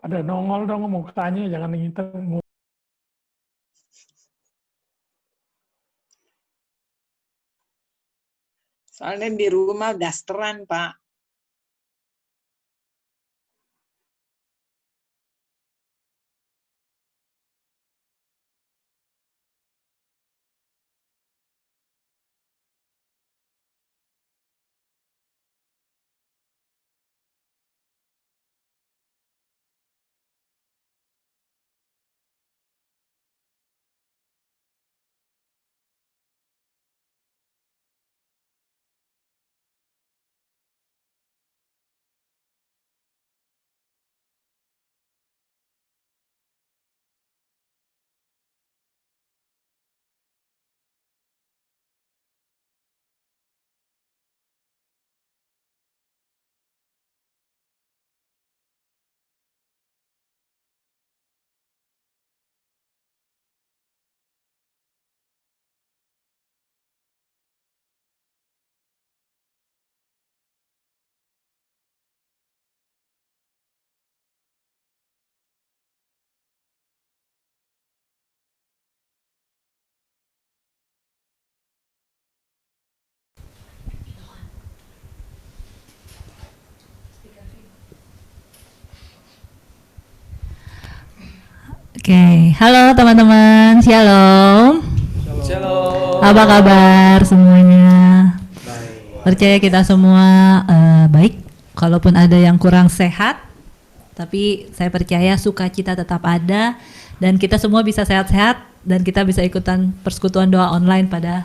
Ada nongol dong mukanya, jangan ngiteng. Soalnya di rumah dasteran, Pak. Oke, halo teman-teman, shalom. Shalom. Apa kabar semuanya? Baik. Percaya kita semua baik, kalaupun ada yang kurang sehat, tapi saya percaya sukacita tetap ada dan kita semua bisa sehat-sehat dan kita bisa ikutan persekutuan doa online pada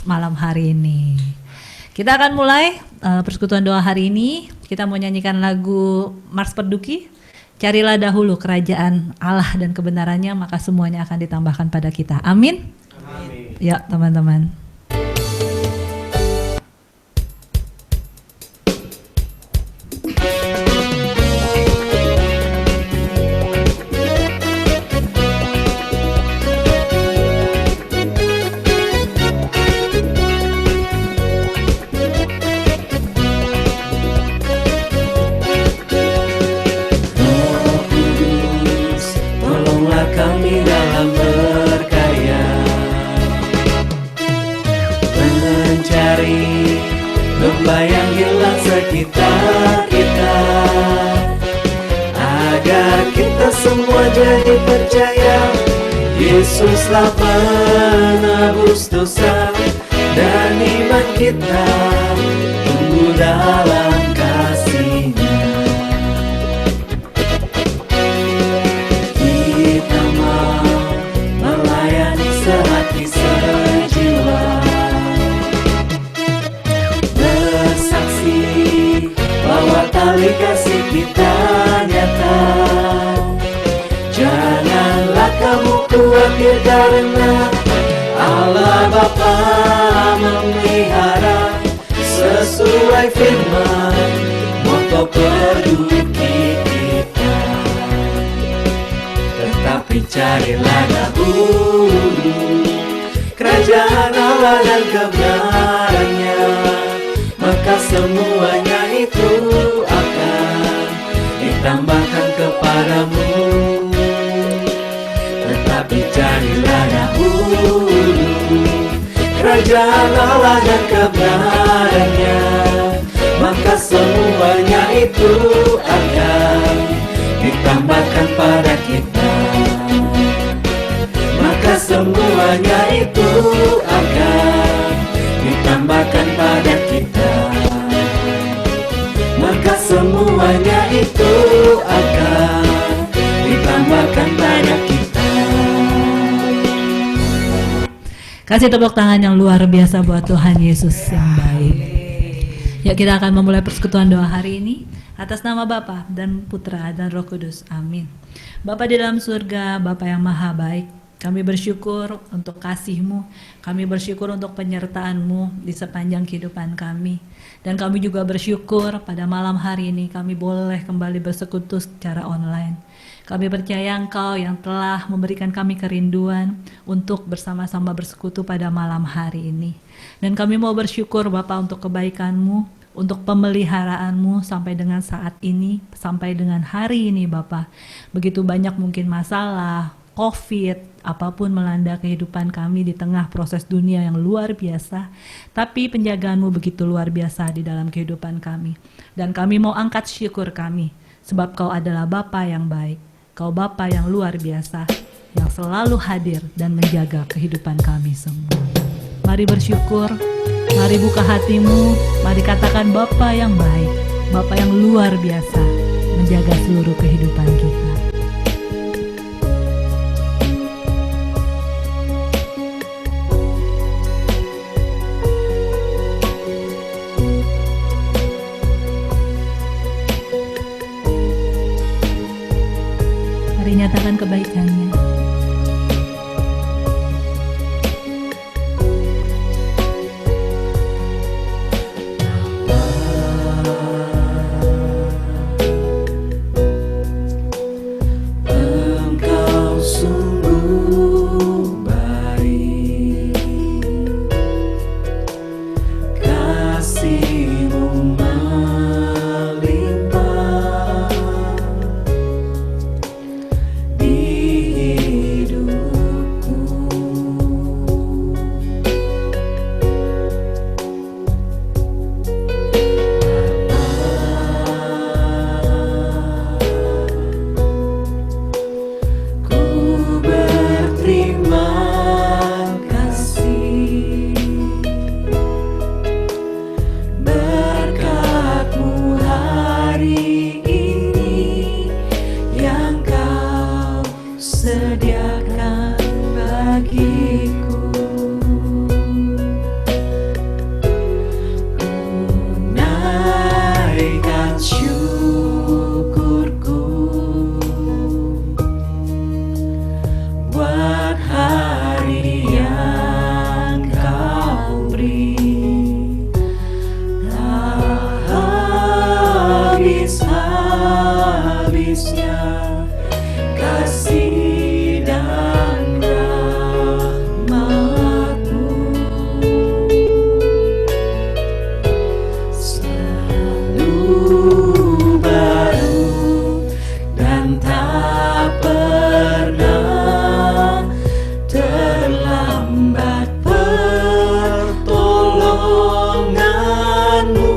malam hari ini. Kita akan mulai persekutuan doa hari ini. Kita mau nyanyikan lagu Mars Perduki. Carilah dahulu kerajaan Allah dan kebenarannya, maka semuanya akan ditambahkan pada kita. Amin. Amin. Ya teman-teman. Yang hilang sekitar kita, agar kita semua jadi percaya Yesuslah penebus dosa, dan iman kita tumbuh dalam kasih-Nya. Kita mau melayani sehati sejiwa, bahwa tali kasih kita nyata. Janganlah kamu khawatir karena Allah Bapa memelihara sesuai firman moto perduki kita. Tetapi carilah dahulu kerajaan Allah dan kebenarannya, maka semuanya itu akan ditambahkan kepadamu. Tetapi carilah dahulu kerajaan Allah dan kebenarannya, maka semuanya itu akan ditambahkan pada kita. Maka semuanya itu akan ditambahkan pada kita. Maka semuanya itu akan ditambahkan pada kita. Kasih tepuk tangan yang luar biasa buat Tuhan Yesus yang baik. Ya, kita akan memulai persekutuan doa hari ini atas nama Bapa dan Putra dan Roh Kudus. Amin. Bapa di dalam surga, Bapa yang maha baik, kami bersyukur untuk kasih-Mu, kami bersyukur untuk penyertaan-Mu di sepanjang kehidupan kami. Dan kami juga bersyukur pada malam hari ini kami boleh kembali bersekutu secara online. Kami percaya Engkau yang telah memberikan kami kerinduan untuk bersama-sama bersekutu pada malam hari ini. Dan kami mau bersyukur Bapa untuk kebaikan-Mu, untuk pemeliharaanmu sampai dengan saat ini, sampai dengan hari ini Bapa. Begitu banyak mungkin masalah, COVID, apapun melanda kehidupan kami di tengah proses dunia yang luar biasa, tapi penjagaanmu begitu luar biasa di dalam kehidupan kami. Dan kami mau angkat syukur kami, sebab Kau adalah Bapa yang baik, Kau Bapa yang luar biasa, yang selalu hadir dan menjaga kehidupan kami semua. Mari bersyukur, mari buka hatimu, mari katakan Bapa yang baik, Bapa yang luar biasa, menjaga seluruh kehidupan kita. Mari nyatakan kebaikannya. Engkau sungguh baik, kasih-Mu melimpah di hidupku. Ku berterima kasih, berkat-Mu hari ini yang Kau sediakan bagiku. Ku naikkan syukurku buat hari yang Kau beri. Tak habis-habisnya kasih dan rahmat-Mu, selalu baru dan tak pernah terlambat. Pertolongan-Mu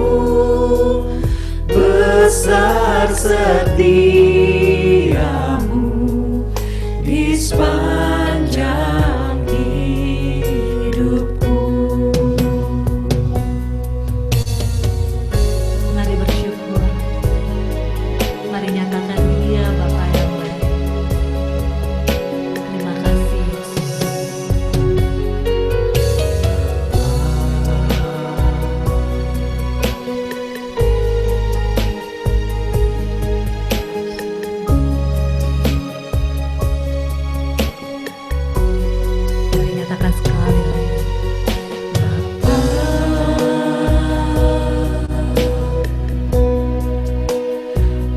besar, setia-Mu di sepanjang hidupku. Mari bersyukur, mari nyatakan Dia Bapa yang baik. Terima kasih Yesus. Mari nyatakan sekali lagi.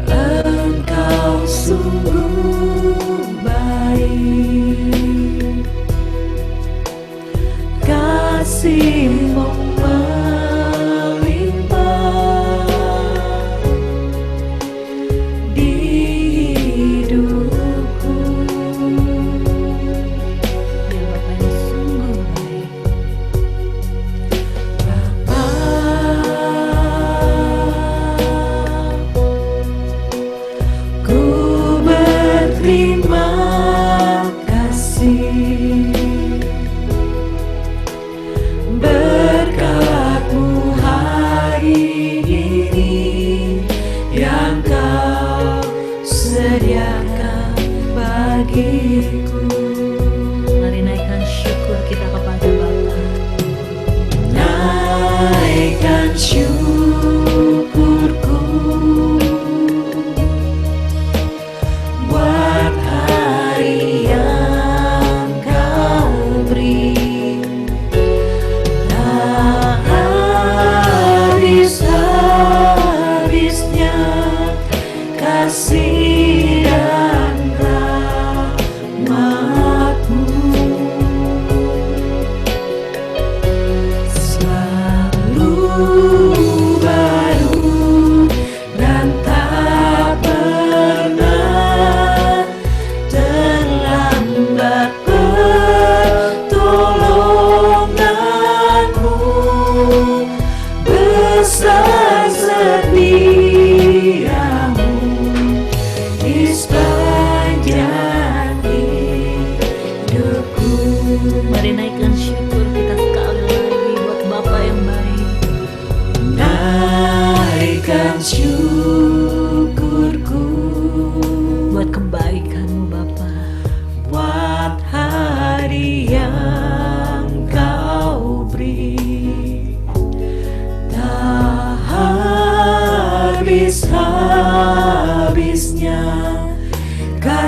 Engkau sungguh baik, kasih-Mu melimpah di hidupku. Dia Bapa yang sungguh baik. Bapa, ku berterima kasih, berkat-Mu hari ini yang Kau sediakan bagiku. Mari naikkan syukur kita kepada Bapa. Naikkan syukurku buat hari yang Kau beri. Tak habis-habisnya kasih dan rahmat.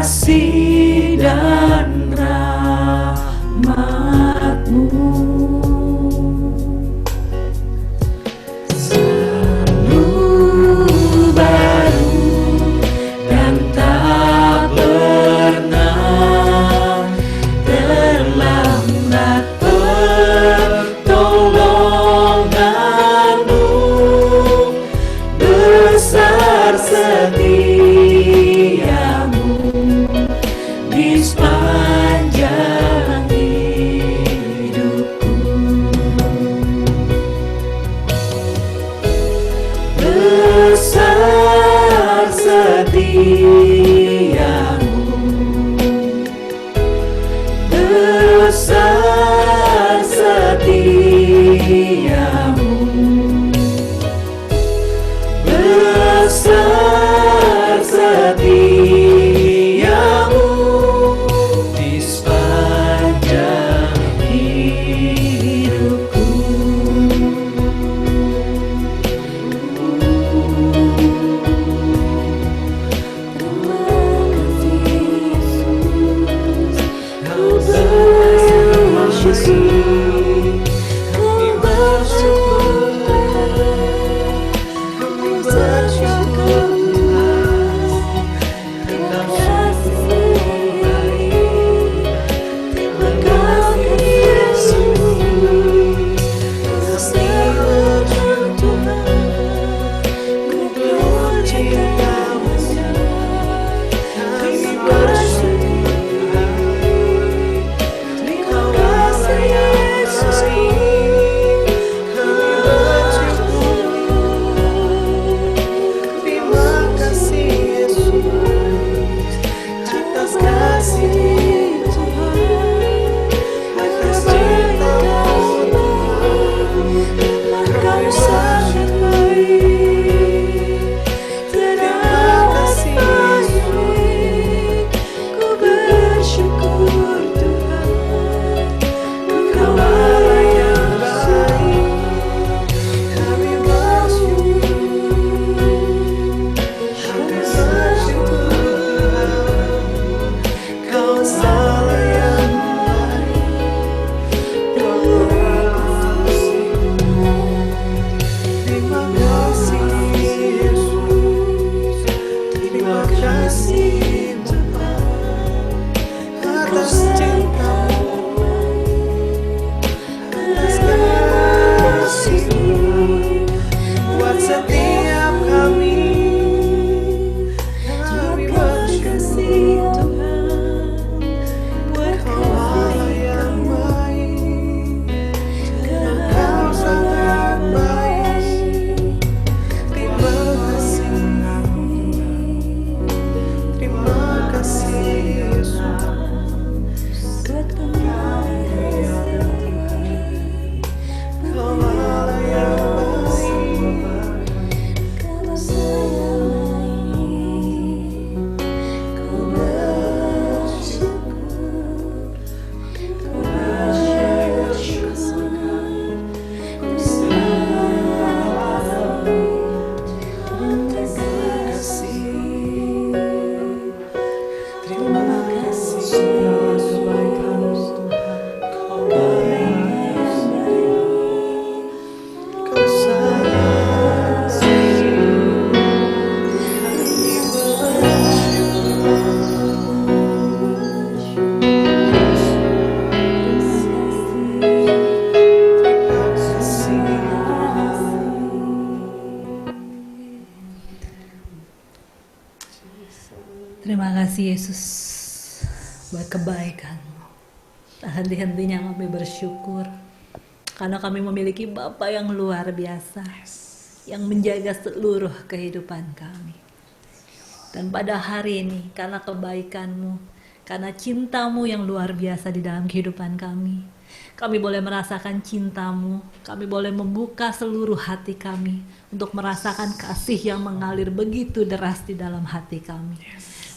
kasih dan rahmat-Mu selalu baru dan tak pernah terlambat. Pertolongan-Mu besar setia-Mu di sepanjang hidupku. Besar setia-Mu, besar setia-Mu, besar setia-Mu di sepanjang hidupku. Terima kasih Yesus buat kebaikan-Mu. Tak henti-hentinya kami bersyukur karena kami memiliki Bapa yang luar biasa yang menjaga seluruh kehidupan kami. Dan pada hari ini karena kebaikan-Mu, karena cinta-Mu yang luar biasa di dalam kehidupan kami boleh merasakan cinta-Mu, kami boleh membuka seluruh hati kami untuk merasakan kasih yang mengalir begitu deras di dalam hati kami.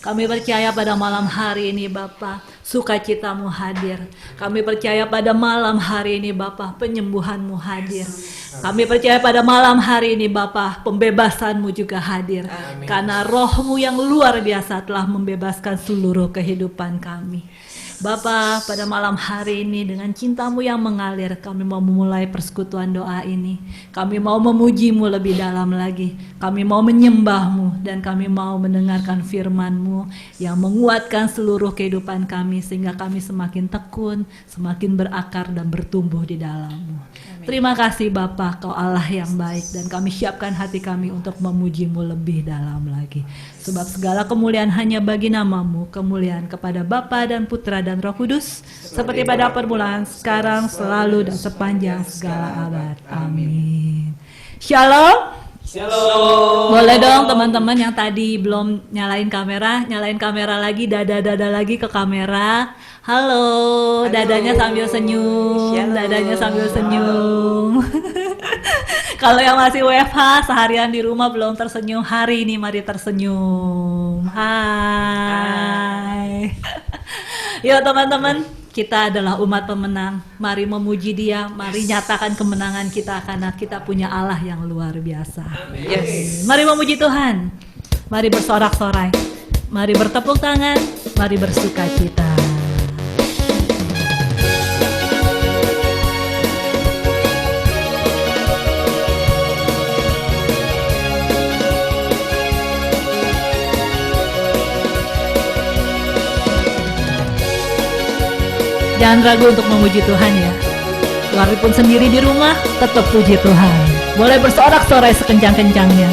Kami percaya pada malam hari ini Bapa, sukacitamu hadir. Kami percaya pada malam hari ini Bapa, penyembuhanmu hadir. Kami percaya pada malam hari ini Bapa, pembebasanmu juga hadir. Karena rohmu yang luar biasa telah membebaskan seluruh kehidupan kami. Bapa, pada malam hari ini dengan cintamu yang mengalir, kami mau memulai persekutuan doa ini. Kami mau memujimu lebih dalam lagi. Kami mau menyembahmu dan kami mau mendengarkan firman-Mu yang menguatkan seluruh kehidupan kami sehingga kami semakin tekun, semakin berakar dan bertumbuh di dalam-Mu. Terima kasih Bapa, Kau Allah yang baik dan kami siapkan hati kami untuk memujimu lebih dalam lagi. Sebab segala kemuliaan hanya bagi nama-Mu, kemuliaan kepada Bapa dan Putra dan Roh Kudus, seperti pada permulaan, sekarang, selalu, dan sepanjang segala abad. Amin. Shalom. Shalom. Boleh dong teman-teman yang tadi belum nyalain kamera lagi, dada lagi ke kamera. Halo, dadanya sambil senyum, Shalom. dadanya sambil senyum. Kalau yang masih WFH seharian di rumah belum tersenyum, hari ini mari tersenyum. Hai. Yuk teman-teman, kita adalah umat pemenang. Mari memuji Dia, mari nyatakan kemenangan kita karena kita punya Allah yang luar biasa. Yes. Mari memuji Tuhan. Mari bersorak-sorai. Mari bertepuk tangan, mari bersukacita. Jangan ragu untuk memuji Tuhan ya. Walaupun sendiri di rumah, tetap puji Tuhan. Boleh bersorak-sorai sekencang-kencangnya.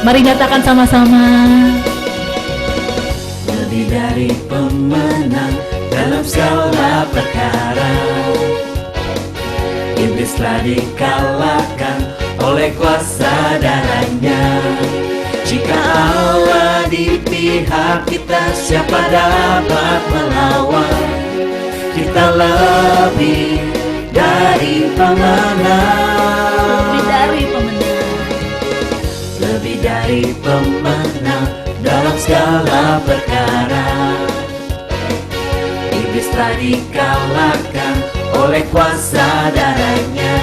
Mari nyatakan sama-sama. Lebih dari pemenang dalam segala perkara. Iblis telah dikalahkan oleh kuasa darahnya. Jika Allah di pihak kita, siapa dapat melawan? Kita lebih dari pemenang. Lebih dari pemenang. Lebih dari pemenang dalam segala perkara. Iblis telah dikalahkan oleh kuasa darahnya.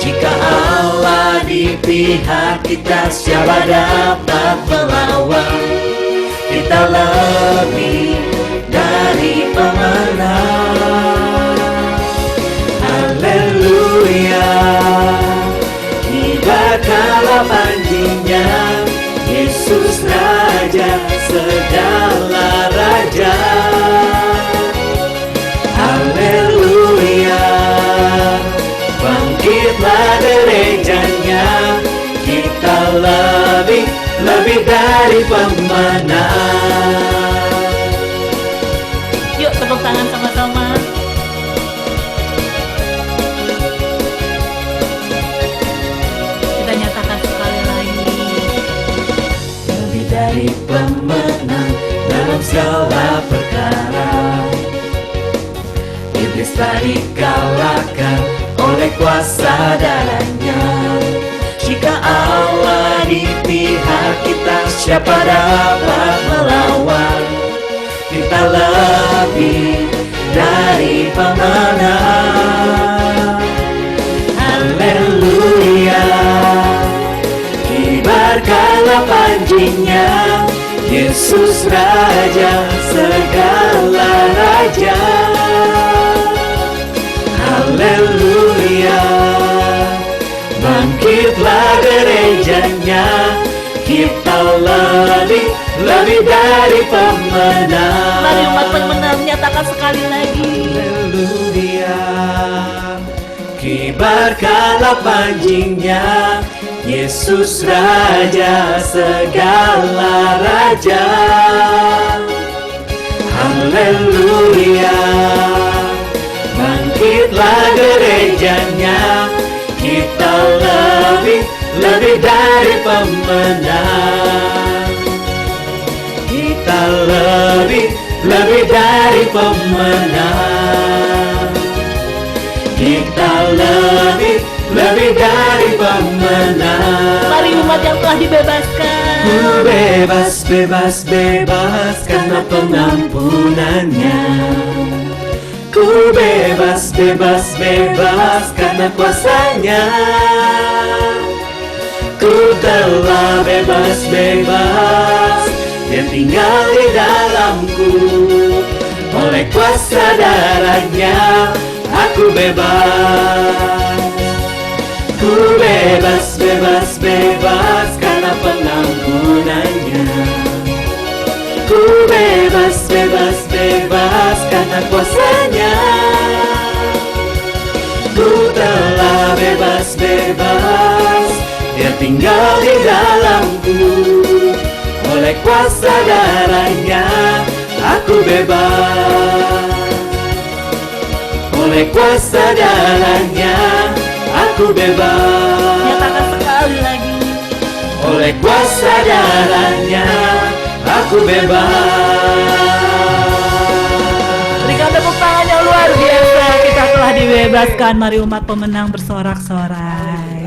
Jika Allah di pihak kita, siapa dapat melawan? Kita lebih dari pemenang. Haleluya, kibarkanlah panjinya, Yesus Raja segala raja. Haleluya, bangkitlah gerejanya, kita lebih dari pemenang. Yuk tepuk tangan sama-sama. Kita nyatakan sekali lagi. Lebih dari pemenang dalam segala perkara. Iblis telah dikalahkan oleh kuasa darahnya. Jika Allah di pihak kita, siapa dapat melawan? Kita lebih dari pemenang. Haleluya, kibarkanlah panjinya, Yesus Raja segala raja. Haleluya, bangkitlah gerejanya, kita lebih dari pemenang. Mari umat pemenang nyatakan sekali lagi. Haleluya, kibarkanlah panjinya, Yesus Raja segala raja. Haleluya, bangkitlah gerejanya, kita lebih dari pemenang. Kita lebih dari pemenang. Kita lebih dari pemenang. Mari umat yang telah dibebaskan. Ku bebas, bebas, bebas karena pengampunannya. Ku bebas, bebas, bebas karena kuasanya. Ku telah bebas, bebas, Dia tinggal di dalamku. Oleh kuasa darahnya aku bebas. Ku bebas, bebas, bebas karena pengampunannya. Ku bebas, bebas, bebas karena kuasanya. Ku telah bebas, bebas, Dia tinggal di dalamku. Oleh kuasa darahnya aku bebas. Oleh kuasa darahnya aku bebas. Nyatakan sekali lagi. Oleh kuasa darahnya aku bebas. Berikan tepuk tangan yang luar biasa. Kita telah dibebaskan. Mari umat pemenang bersorak-sorai.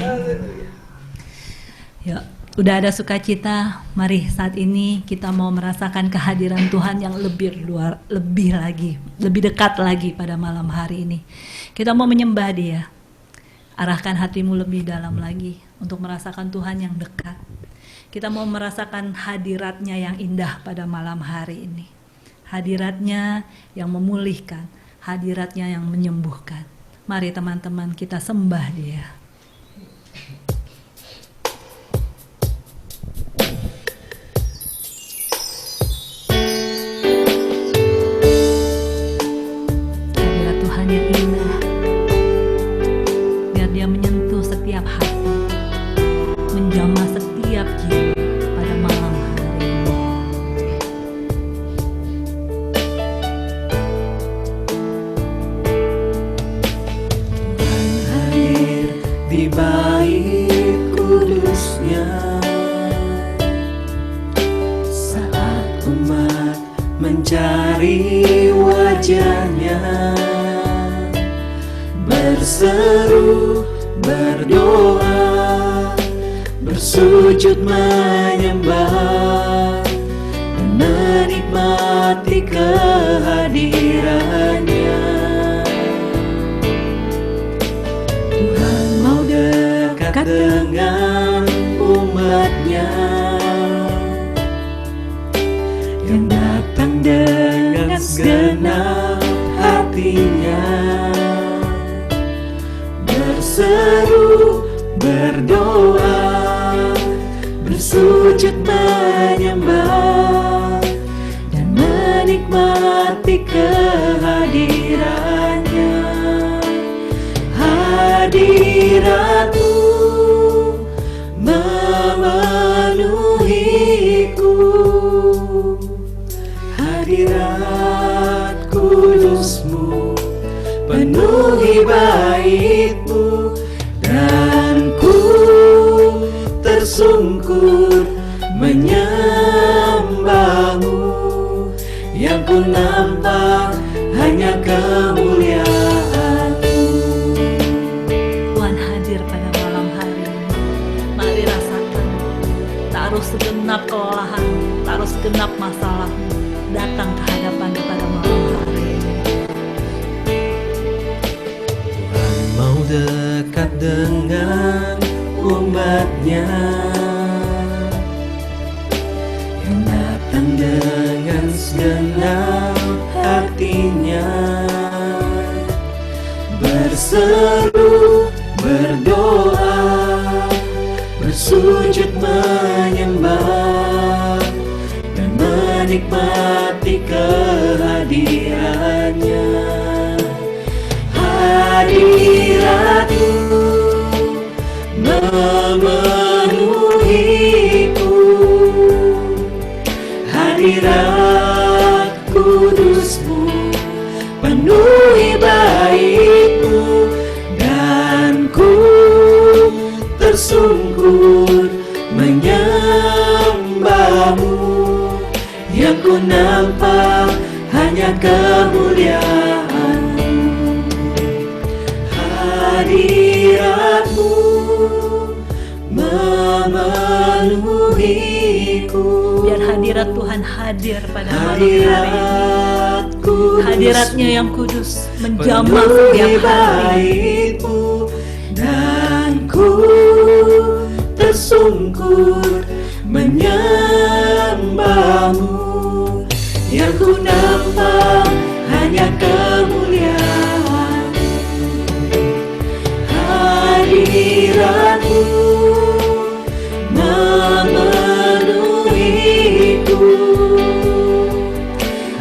Yuk, udah ada sukacita. Mari saat ini kita mau merasakan kehadiran Tuhan yang lebih lagi, lebih dekat lagi pada malam hari ini. Kita mau menyembah Dia. Arahkan hatimu lebih dalam lagi untuk merasakan Tuhan yang dekat. Kita mau merasakan hadiratnya yang indah pada malam hari ini. Hadiratnya yang memulihkan, hadiratnya yang menyembuhkan. Mari teman-teman kita sembah Dia. Hadirat Tuhan yang indah. Biar Dia menyentuh setiap hati, menjamah setiap jiwa pada malam hari ini. Tuhan hadir di bait kudusnya saat umat mencari wajahnya, berseru, berdoa, bersujud menyembah, dan menikmati kehadirannya. Tuhan mau dekat dengan umatnya yang datang dengan segenap hatinya, berseru, berdoa, bersujud menyembah, dan menikmati kehadirannya. Hadirat-Mu memenuhiku, hadirat kudus-Mu penuhi bait-Mu, dan ku tersungkur menyembah-Mu. Yang ku nampak hanya kemuliaan-Mu. Tuhan hadir pada malam hari ini. Mari rasakan. Taruh segenap kelelahan, taruh segenap masalahmu, datang ke hadapan-Nya pada malam hari ini. Tuhan mau dekat dengan umatnya yang datang dengan segenap hatinya, berseru, berdoa, bersujud menyembah, dan menikmati kehadirannya. Hadirat-Mu memenuhiku, hadirat kudus-Mu penuhi bait-Mu, dan ku tersungkur menyembah-Mu. Yang ku nampak hanya kemuliaan-Mu. Hadirat-Mu memenuhi baikku, Biar hadirat Tuhan hadir pada malam hari ini. Hadiratnya yang kudus menjamah setiap hari. baikmu, dan ku tersungkur menyembahmu. Yang ku nampak hanya kemuliaan hadiratmu memenuhiku.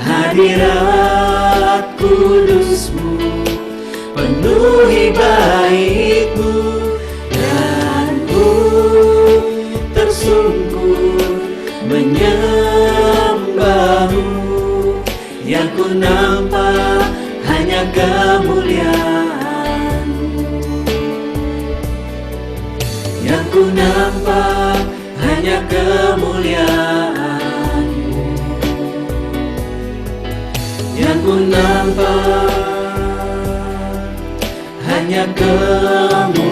Hadirat kudusmu penuhi baitmu, dan ku tersungkur menyembahmu. Yang ku nampak hanya kemuliaan-Mu. Yang ku nampak hanya kemuliaan-Mu. Yang ku nampak hanya kemuliaan-Mu.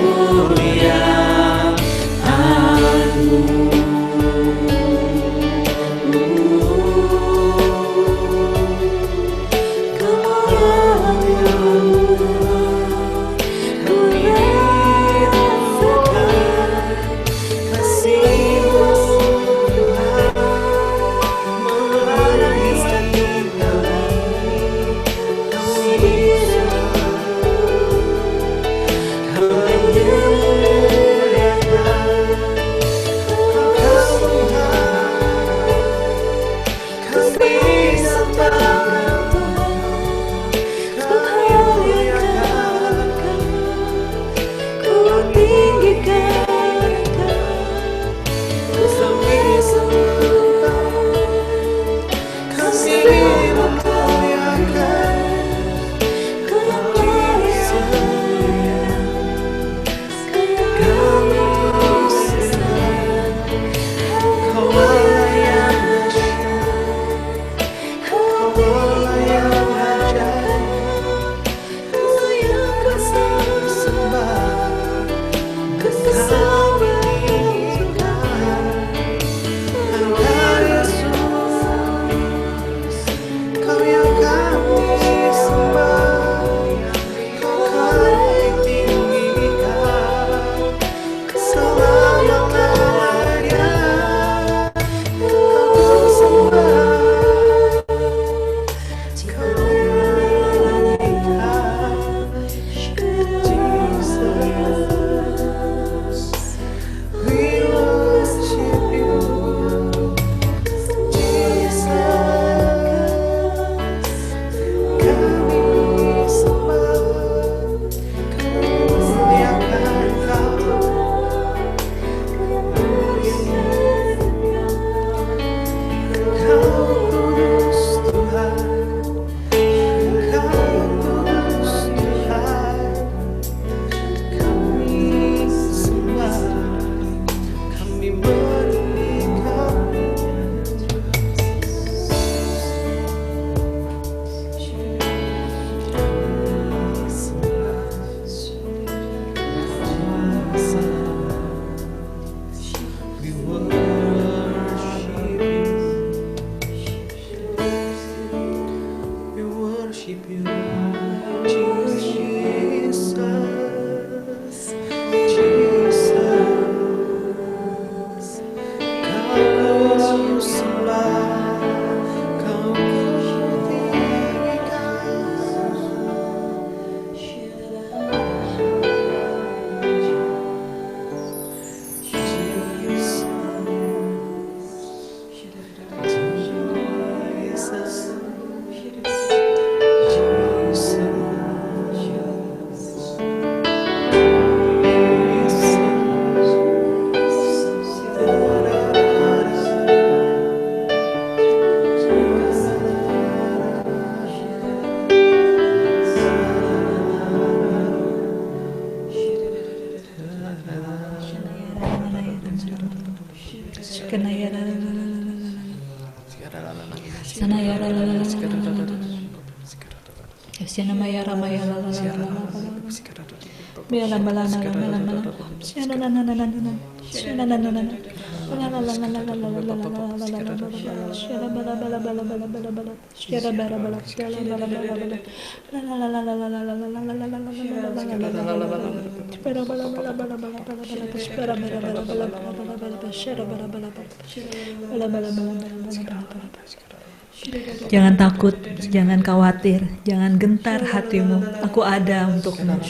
Jangan takut, jangan khawatir, jangan gentar hatimu. Aku ada untukmu.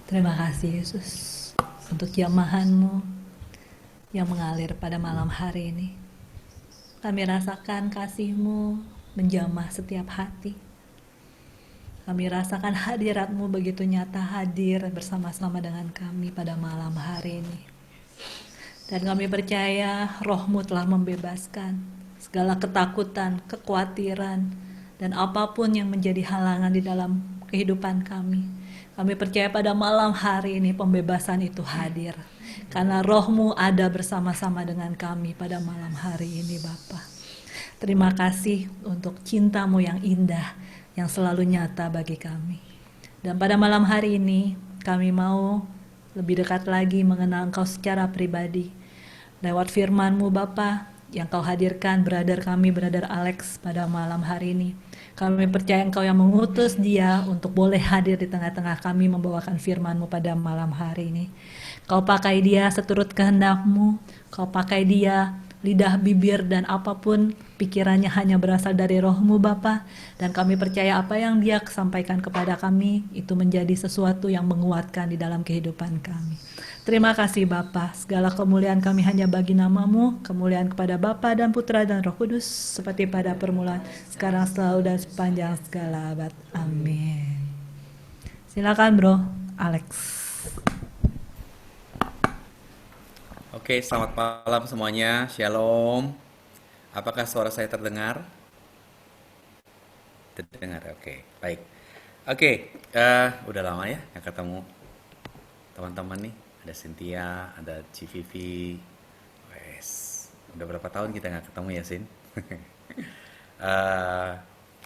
Terima kasih Yesus untuk jamahan-Mu yang mengalir pada malam hari ini. Kami rasakan kasih-Mu menjamah setiap hati. Kami rasakan hadirat-Mu begitu nyata hadir bersama-sama dengan kami pada malam hari ini. Dan kami percaya Roh-Mu telah membebaskan segala ketakutan, kekhawatiran, dan apapun yang menjadi halangan di dalam kehidupan kami. Kami percaya pada malam hari ini pembebasan itu hadir. Karena Roh-Mu ada bersama-sama dengan kami pada malam hari ini Bapa. Terima kasih untuk cinta-Mu yang indah, yang selalu nyata bagi kami. Dan pada malam hari ini kami mau lebih dekat lagi mengenal Engkau secara pribadi. Lewat firman-Mu Bapa yang Kau hadirkan brother kami, brother Alex pada malam hari ini. Kami percaya Engkau yang mengutus dia untuk boleh hadir di tengah-tengah kami membawakan firman-Mu pada malam hari ini. Kau pakai dia seturut kehendak-Mu, Kau pakai dia lidah, bibir, dan apapun pikirannya hanya berasal dari Roh-Mu Bapa. Dan kami percaya apa yang dia sampaikan kepada kami itu menjadi sesuatu yang menguatkan di dalam kehidupan kami. Terima kasih Bapa, segala kemuliaan kami hanya bagi nama-Mu, kemuliaan kepada Bapa dan Putra dan Roh Kudus, seperti pada permulaan, sekarang, selalu, dan sepanjang segala abad. Amin. Silakan Bro Alex. Oke, selamat malam semuanya. Shalom. Apakah suara saya terdengar? Terdengar, oke. Baik. Oke, udah lama ya nggak ketemu teman-teman nih. Ada Cynthia, ada Civivi. Wes, udah berapa tahun kita nggak ketemu ya, Sin?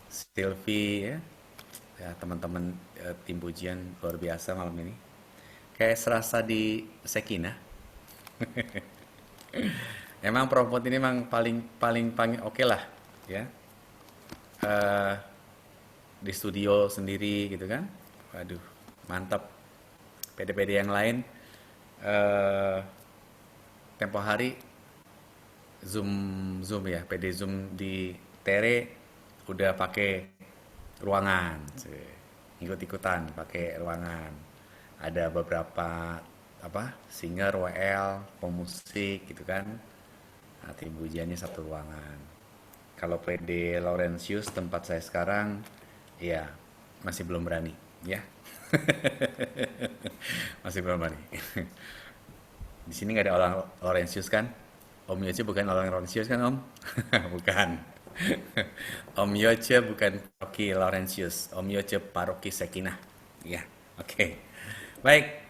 Sylvie ya teman-teman tim pujian luar biasa malam ini. Kayak serasa di Sekinah. Emang perempuan ini memang paling oke lah ya. Di studio sendiri gitu kan. Waduh, mantap. PD-PD yang lain tempo hari Zoom ya, PD Zoom di Tere udah pakai ruangan. Ikut-ikutan pakai ruangan. Ada beberapa singer, WL, pemusik gitu kan. Nah, tim pujiannya satu ruangan. Kalau PD Laurentius tempat saya sekarang ya masih belum berani ya. Masih belum berani. Di sini nggak ada orang Laurentius kan? Om Yoce bukan orang Laurentius kan Om? Bukan. Om Yoce bukan paroki Laurentius. Om Yoce paroki Sekinah. Ya, oke. Baik,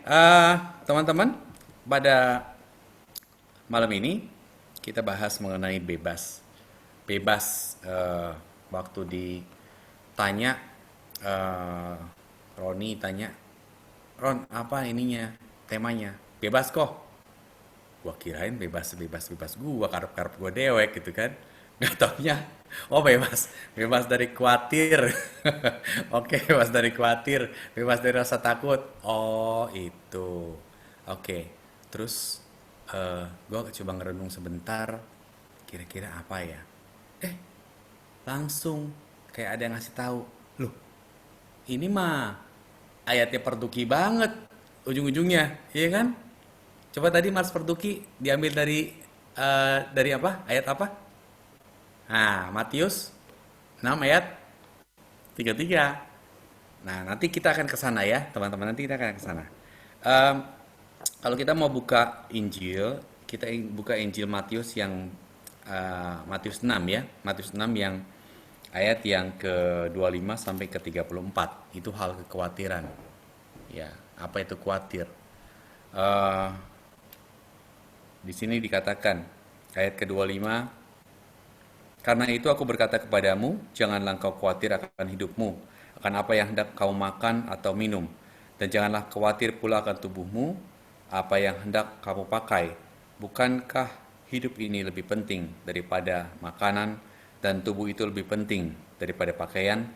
teman-teman, pada malam ini kita bahas mengenai bebas. Bebas, waktu ditanya, Roni tanya, Ron, apa ininya, temanya? Bebas kok. Gua kirain bebas gua, karep-karep gua dewek gitu kan. Nggak taunya, oh bebas dari khawatir. Oke, bebas dari khawatir, bebas dari rasa takut. Oh itu, oke. Terus gue coba ngerenung sebentar, kira-kira apa ya? Langsung kayak ada yang ngasih tahu, loh, ini mah ayatnya Pertuki banget ujung-ujungnya, iya kan? Coba tadi Mars Pertuki diambil dari apa? Ayat apa? Nah, Matius 6 ayat 33. Nah, nanti kita akan ke sana ya, teman-teman. Nanti kita akan ke sana. Kalau kita mau buka Injil, kita buka Injil Matius yang Matius 6 ya. Matius 6 yang ayat yang ke-25 sampai ke-34. Itu hal kekhawatiran. Ya, apa itu khawatir? Eh, di sini dikatakan ayat ke-25, karena itu aku berkata kepadamu, janganlah engkau khawatir akan hidupmu, akan apa yang hendak kau makan atau minum, dan janganlah khawatir pula akan tubuhmu, apa yang hendak kamu pakai. Bukankah hidup ini lebih penting daripada makanan, dan tubuh itu lebih penting daripada pakaian?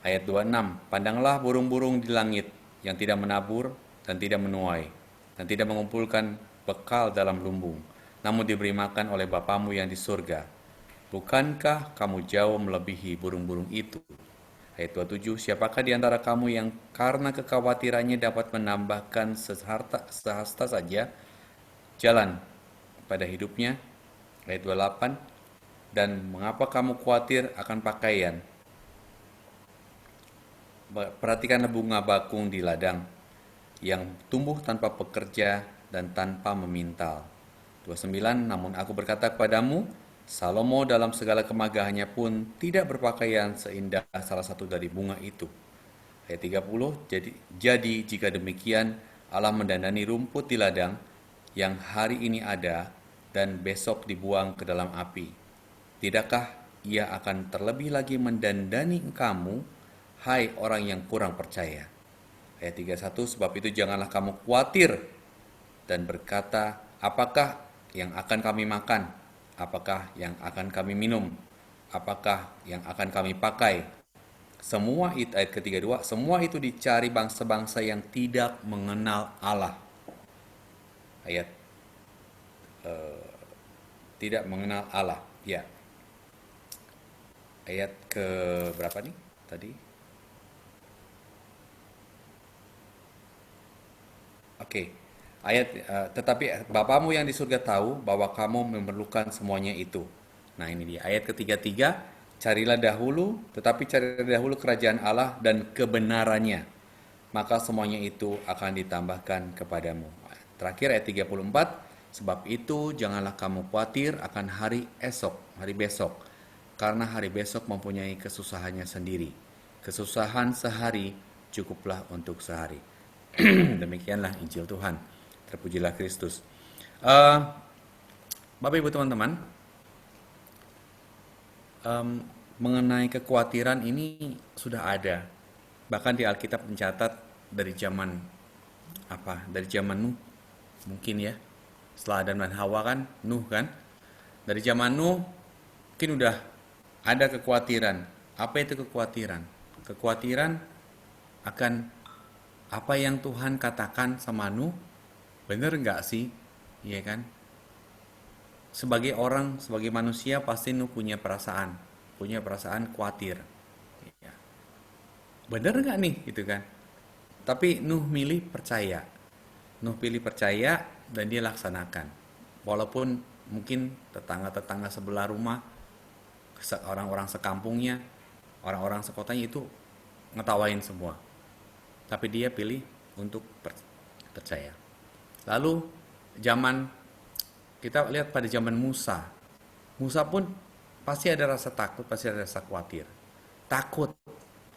Ayat 26, pandanglah burung-burung di langit yang tidak menabur dan tidak menuai, dan tidak mengumpulkan bekal dalam lumbung, namun diberi makan oleh Bapamu yang di surga. Bukankah kamu jauh melebihi burung-burung itu? Ayat 27, siapakah di antara kamu yang karena kekhawatirannya dapat menambahkan sehasta saja jalan pada hidupnya? Ayat 28, dan mengapa kamu khawatir akan pakaian? Perhatikanlah bunga bakung di ladang yang tumbuh tanpa pekerja dan tanpa memintal. 29, namun aku berkata kepadamu, Salomo dalam segala kemegahannya pun tidak berpakaian seindah salah satu dari bunga itu. Ayat 30, jadi jika demikian Allah mendandani rumput di ladang yang hari ini ada dan besok dibuang ke dalam api. Tidakkah ia akan terlebih lagi mendandani kamu, hai orang yang kurang percaya? Ayat 31, sebab itu janganlah kamu khawatir dan berkata, apakah yang akan kami makan? Apakah yang akan kami minum? Apakah yang akan kami pakai? Semua itu, ayat ke-32, semua itu dicari bangsa-bangsa yang tidak mengenal Allah. Ayat tidak mengenal Allah. Ya. Ayat ke berapa nih tadi? Oke. Ayat tetapi Bapamu yang di surga tahu bahwa kamu memerlukan semuanya itu. Nah, ini dia. Ayat ke-33, carilah dahulu kerajaan Allah dan kebenarannya, maka semuanya itu akan ditambahkan kepadamu. Terakhir ayat 34, sebab itu janganlah kamu khawatir akan hari besok, karena hari besok mempunyai kesusahannya sendiri. Kesusahan sehari cukuplah untuk sehari. Demikianlah Injil Tuhan. Terpujilah Kristus. Bapak Ibu teman-teman, mengenai kekhawatiran ini sudah ada. Bahkan di Alkitab mencatat dari zaman Nuh, mungkin ya. Setelah Adam dan Hawa kan, Nuh kan. Dari zaman Nuh mungkin udah ada kekhawatiran. Apa itu kekhawatiran? Kekhawatiran akan apa yang Tuhan katakan sama Nuh, bener nggak sih? Iya kan? Sebagai orang, sebagai manusia pasti Nuh punya perasaan khawatir. Ya. Bener nggak nih, gitu kan? Tapi Nuh pilih percaya dan dia laksanakan. Walaupun mungkin tetangga-tetangga sebelah rumah, orang-orang sekampungnya, orang-orang sekotanya itu ngetawain semua. Tapi dia pilih untuk percaya. Lalu kita lihat pada zaman Musa pun pasti ada rasa takut, pasti ada rasa khawatir. Takut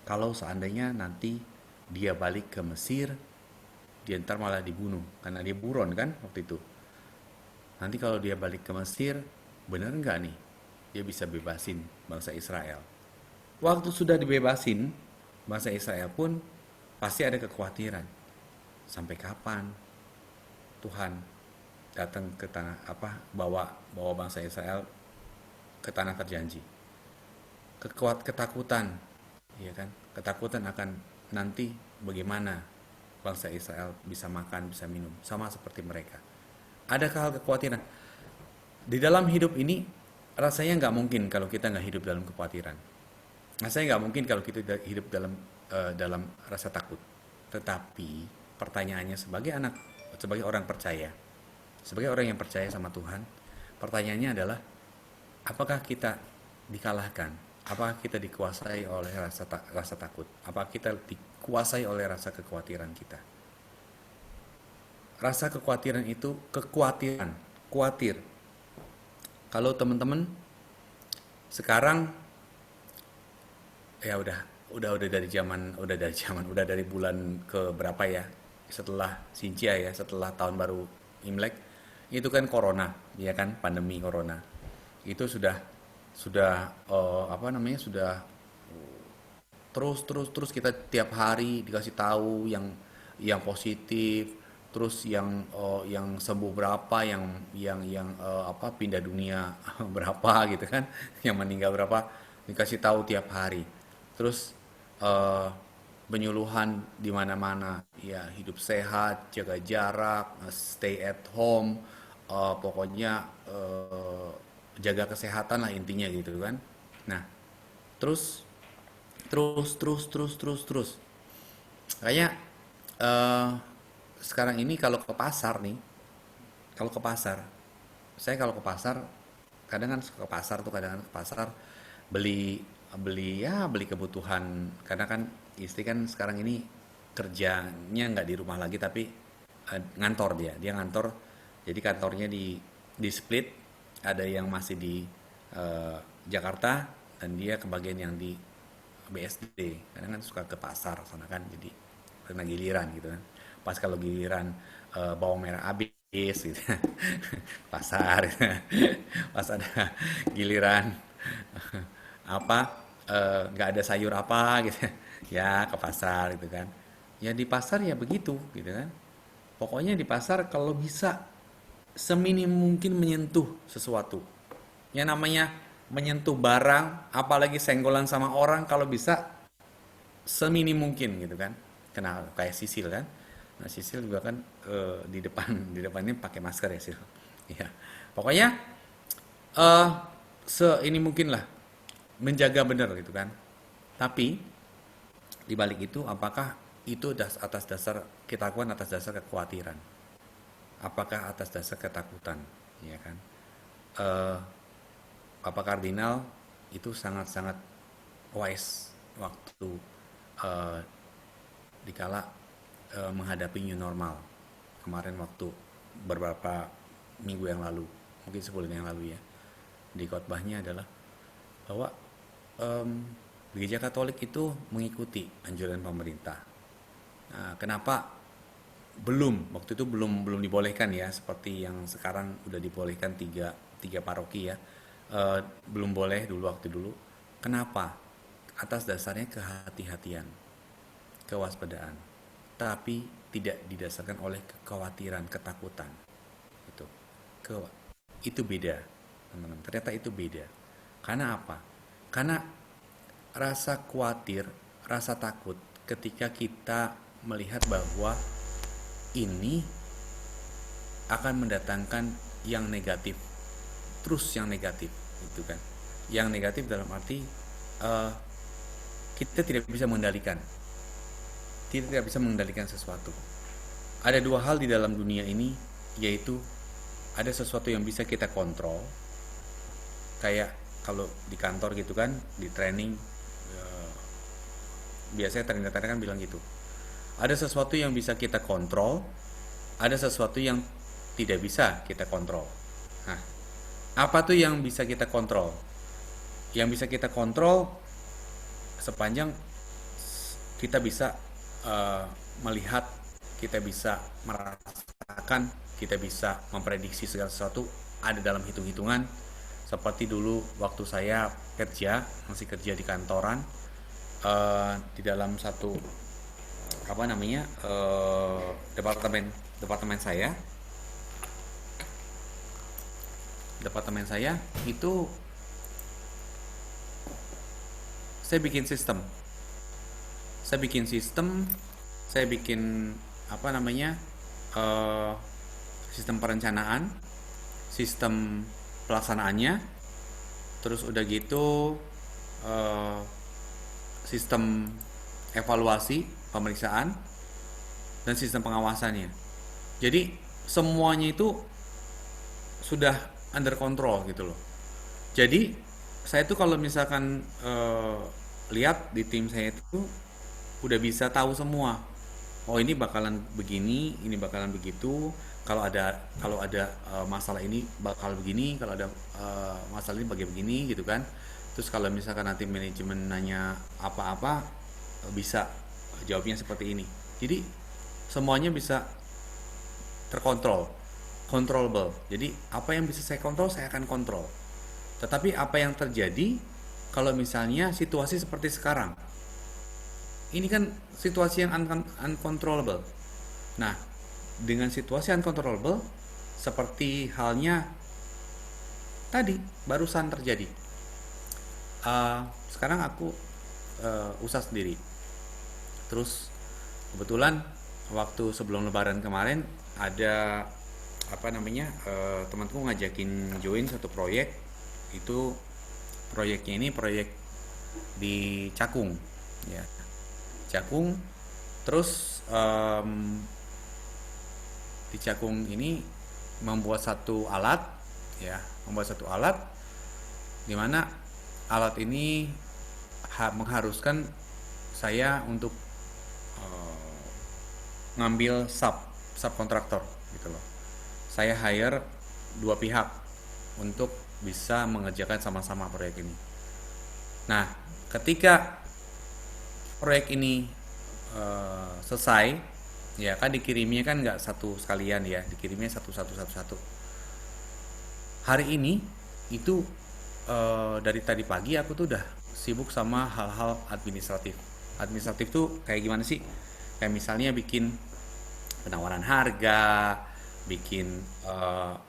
kalau seandainya nanti dia balik ke Mesir, dia ntar malah dibunuh, karena dia buron kan waktu itu. Nanti kalau dia balik ke Mesir, benar nggak nih dia bisa bebasin bangsa Israel? Waktu sudah dibebasin, bangsa Israel pun pasti ada kekhawatiran. Sampai kapan Tuhan datang ke tanah bawa bangsa Israel ke tanah terjanji? Ketakutan, ya kan? Ketakutan akan nanti bagaimana bangsa Israel bisa makan, bisa minum, sama seperti mereka. Adakah hal kekhawatiran? Di dalam hidup ini rasanya nggak mungkin kalau kita nggak hidup dalam kekhawatiran. Rasanya nggak mungkin kalau kita hidup dalam rasa takut. Tetapi pertanyaannya sebagai orang percaya, sebagai orang yang percaya sama Tuhan, pertanyaannya adalah apakah kita dikalahkan? Apakah kita dikuasai oleh rasa takut? Apakah kita dikuasai oleh rasa kekhawatiran kita? Rasa kekhawatiran itu khawatir. Kalau teman-teman sekarang ya udah dari bulan ke berapa ya, setelah Xinjia ya, setelah tahun baru Imlek itu kan corona, ya kan, pandemi corona itu sudah terus kita tiap hari dikasih tahu yang positif, terus yang sembuh berapa, yang pindah dunia berapa gitu kan, yang meninggal berapa, dikasih tahu tiap hari. Terus penyuluhan di mana-mana, ya hidup sehat, jaga jarak, stay at home, pokoknya jaga kesehatan lah intinya gitu kan. Nah, terus kayaknya sekarang ini kalau ke pasar, saya kadang kan suka ke pasar tuh, beli kebutuhan, karena kan istri kan sekarang ini kerjanya nggak di rumah lagi tapi ngantor, dia ngantor, jadi kantornya di split, ada yang masih di Jakarta dan dia kebagian yang di BSD. Kadang kan suka ke pasar sana kan, jadi karena giliran gitu kan, pas kalau giliran bawang merah habis gitu pasar gitu. Pas ada giliran nggak ada sayur apa gitu ya ke pasar gitu kan. Ya di pasar ya begitu gitu kan, pokoknya di pasar kalau bisa seminim mungkin menyentuh sesuatu, yang namanya menyentuh barang, apalagi senggolan sama orang, kalau bisa seminim mungkin gitu kan. Kenal kayak Sisil kan, nah Sisil juga kan di depannya pakai masker ya Sil ya. Pokoknya ini mungkin lah menjaga benar gitu kan. Tapi di balik itu, apakah itu atas dasar kita lakukan atas dasar kekhawatiran, apakah atas dasar ketakutan, ya kan? Bapak Kardinal itu sangat-sangat wise waktu dikala menghadapi new normal kemarin, waktu beberapa minggu yang lalu, mungkin sebulan yang lalu ya, di khotbahnya adalah bahwa Gereja Katolik itu mengikuti anjuran pemerintah. Nah, kenapa waktu itu belum dibolehkan ya, seperti yang sekarang udah dibolehkan tiga paroki ya, belum boleh waktu dulu. Kenapa? Atas dasarnya kehati-hatian, kewaspadaan, tapi tidak didasarkan oleh kekhawatiran, ketakutan. Itu beda, teman-teman. Ternyata itu beda. Karena apa? Karena rasa khawatir, rasa takut ketika kita melihat bahwa ini akan mendatangkan yang negatif, terus yang negatif gitu kan. Yang negatif dalam arti kita tidak bisa mengendalikan, sesuatu. Ada dua hal di dalam dunia ini, yaitu ada sesuatu yang bisa kita kontrol, kayak kalau di kantor gitu kan, di training biasanya trainer kan bilang gitu, ada sesuatu yang bisa kita kontrol, ada sesuatu yang tidak bisa kita kontrol. Nah, apa tuh yang bisa kita kontrol? Yang bisa kita kontrol sepanjang kita bisa melihat, kita bisa merasakan, kita bisa memprediksi segala sesuatu ada dalam hitung-hitungan. Seperti dulu waktu saya masih kerja di kantoran, di dalam satu departemen saya itu saya bikin sistem, sistem perencanaan, sistem pelaksanaannya, terus udah gitu sistem evaluasi, pemeriksaan, dan sistem pengawasannya. Jadi semuanya itu sudah under control gitu loh. Jadi saya tuh kalau misalkan lihat di tim saya itu udah bisa tahu semua. Oh, ini bakalan begini, ini bakalan begitu. kalau ada masalah ini bakal begini, kalau ada masalah ini begini gitu kan. Terus kalau misalkan nanti manajemen nanya apa-apa, bisa jawabnya seperti ini. Jadi semuanya bisa terkontrol, controllable. Jadi apa yang bisa saya kontrol, saya akan kontrol. Tetapi apa yang terjadi kalau misalnya situasi seperti sekarang, ini kan situasi yang uncontrollable. Nah, dengan situasi uncontrollable, seperti halnya tadi barusan terjadi. Sekarang aku usaha sendiri. Terus kebetulan waktu sebelum Lebaran kemarin ada temanku ngajakin join satu proyek. Itu proyeknya ini proyek di Cakung, ya. Cakung. Terus di Cakung ini membuat satu alat, ya, di mana alat ini mengharuskan saya untuk ngambil subkontraktor gitu loh. Saya hire dua pihak untuk bisa mengerjakan sama-sama proyek ini. Nah, ketika proyek ini selesai, ya kan dikirimnya kan nggak satu sekalian ya, dikirimnya satu. Hari ini itu dari tadi pagi aku tuh udah sibuk sama hal-hal administratif. Administratif tuh kayak gimana sih? Kayak misalnya bikin penawaran harga, bikin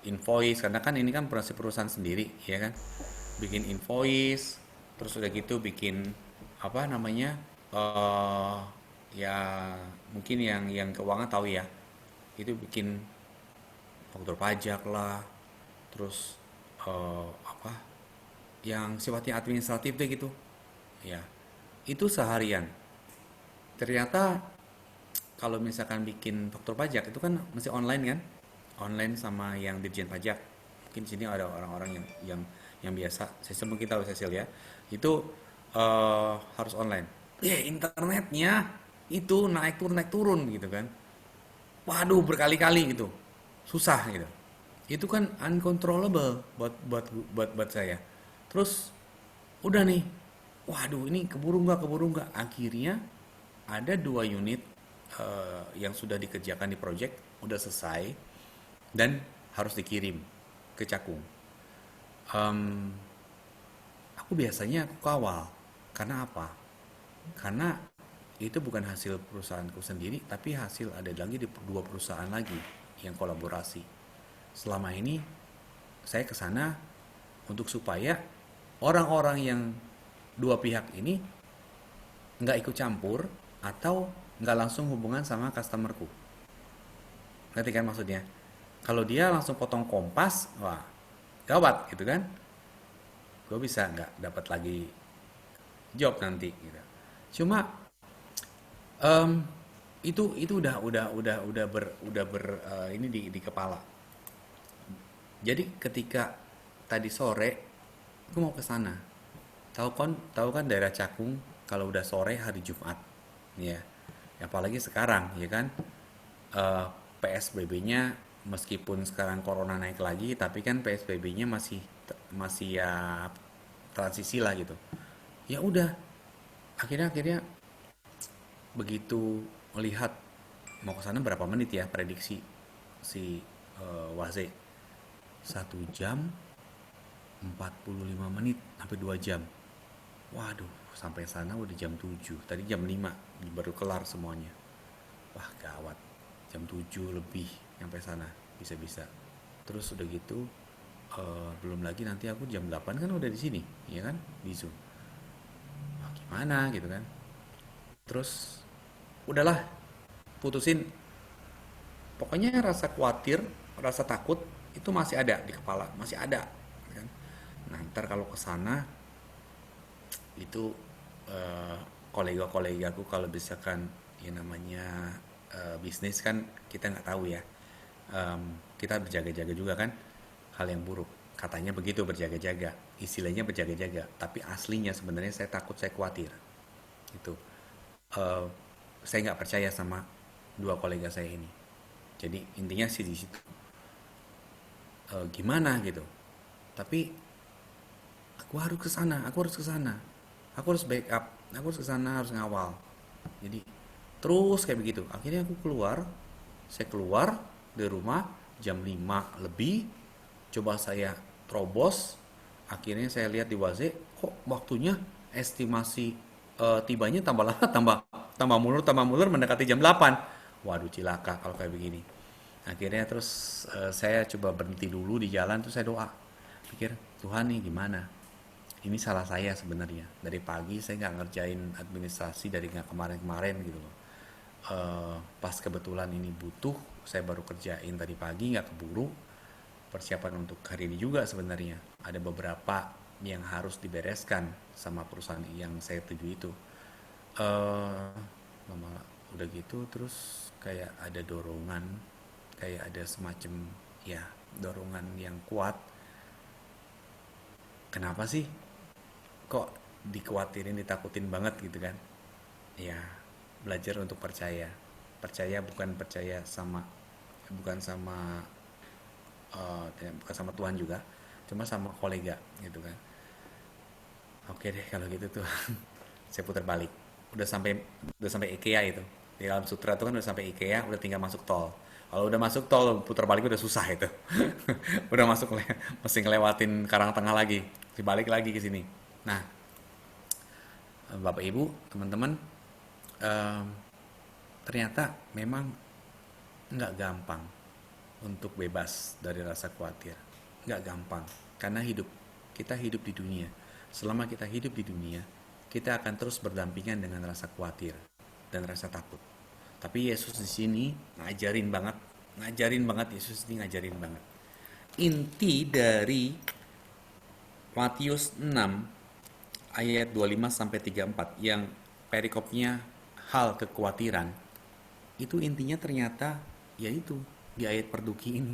invoice, karena kan ini kan perusahaan sendiri, ya kan? Bikin invoice, terus udah gitu bikin ya mungkin yang keuangan tahu ya, itu bikin faktur pajak lah, terus yang sifatnya administratif deh gitu, ya. Itu seharian. Ternyata kalau misalkan bikin faktur pajak itu kan masih online kan, online sama yang Dirjen Pajak. Mungkin di sini ada orang-orang yang biasa, sistem kita tahu Cecil ya, itu harus online. Internetnya itu naik turun gitu kan. Waduh, berkali-kali gitu, susah gitu. Itu kan uncontrollable buat saya. Terus udah nih, waduh ini keburu nggak. Akhirnya ada 2 unit yang sudah dikerjakan di project, udah selesai dan harus dikirim ke Cakung. Aku biasanya kawal. Karena apa? Karena itu bukan hasil perusahaanku sendiri, tapi hasil ada lagi di 2 perusahaan lagi yang kolaborasi. Selama ini saya ke sana untuk supaya orang-orang yang 2 pihak ini nggak ikut campur atau nggak langsung hubungan sama customerku. Ngerti kan maksudnya? Kalau dia langsung potong kompas, wah gawat gitu kan? Gue bisa nggak dapat lagi job nanti gitu. Cuma itu udah ini di kepala. Jadi ketika tadi sore aku mau ke sana. Tahu kan daerah Cakung kalau udah sore hari Jumat, ya. Apalagi sekarang, ya kan. PSBB-nya meskipun sekarang corona naik lagi, tapi kan PSBB-nya masih ya transisi lah gitu. Ya udah, akhirnya begitu melihat mau ke sana berapa menit ya prediksi si Waze, 1 jam 45 menit sampai 2 jam. Waduh, sampai sana udah jam 7. Tadi jam 5 baru kelar semuanya. Wah, gawat. Jam 7 lebih sampai sana bisa-bisa. Terus udah gitu belum lagi nanti aku jam 8 kan udah di sini, ya kan? Di Zoom. Wah, gimana gitu kan? Terus udahlah, putusin. Pokoknya rasa khawatir, rasa takut itu masih ada di kepala, masih ada kan? Nah, ntar kalau ke sana itu kolega-kolegaku kalau misalkan ya namanya bisnis kan kita nggak tahu ya, kita berjaga-jaga juga kan, hal yang buruk katanya begitu, berjaga-jaga, istilahnya berjaga-jaga, tapi aslinya sebenarnya saya takut, saya khawatir itu. Saya nggak percaya sama 2 kolega saya ini. Jadi intinya sih di situ. Gimana gitu. Tapi aku harus ke sana, aku harus backup, aku harus ke sana, harus ngawal. Jadi terus kayak begitu. Akhirnya saya keluar dari rumah jam 5 lebih, coba saya terobos. Akhirnya saya lihat di WhatsApp, kok waktunya estimasi tibanya tambah lama, tambah mulur mendekati jam 8. Waduh, cilaka kalau kayak begini. Akhirnya terus saya coba berhenti dulu di jalan, terus saya doa. Pikir, Tuhan nih gimana? Ini salah saya sebenarnya. Dari pagi saya nggak ngerjain administrasi dari nggak kemarin-kemarin gitu loh. Pas kebetulan ini butuh, saya baru kerjain tadi pagi, nggak keburu. Persiapan untuk hari ini juga sebenarnya. Ada beberapa yang harus dibereskan sama perusahaan yang saya tuju itu. Mama udah gitu, terus kayak ada dorongan, kayak ada semacam ya dorongan yang kuat. Kenapa sih kok dikhawatirin, ditakutin banget gitu kan? Ya, belajar untuk percaya. Bukan bukan sama Tuhan juga, cuma sama kolega gitu kan. Oke deh kalau gitu tuh. Saya putar balik. Udah sampai IKEA itu. Di dalam sutra itu kan udah sampai IKEA, udah tinggal masuk tol. Kalau udah masuk tol, putar balik udah susah itu. Udah masuk, mesti ngelewatin Karang Tengah lagi, dibalik lagi ke sini. Nah, Bapak Ibu, teman-teman, ternyata memang nggak gampang untuk bebas dari rasa khawatir. Nggak gampang, karena kita hidup di dunia. Selama kita hidup di dunia, kita akan terus berdampingan dengan rasa khawatir dan rasa takut. Tapi Yesus di sini ngajarin banget Yesus ini ngajarin banget. Inti dari Matius 6 ayat 25 sampai 34 yang perikopnya hal kekhawatiran, itu intinya ternyata yaitu di ayat perduki ini.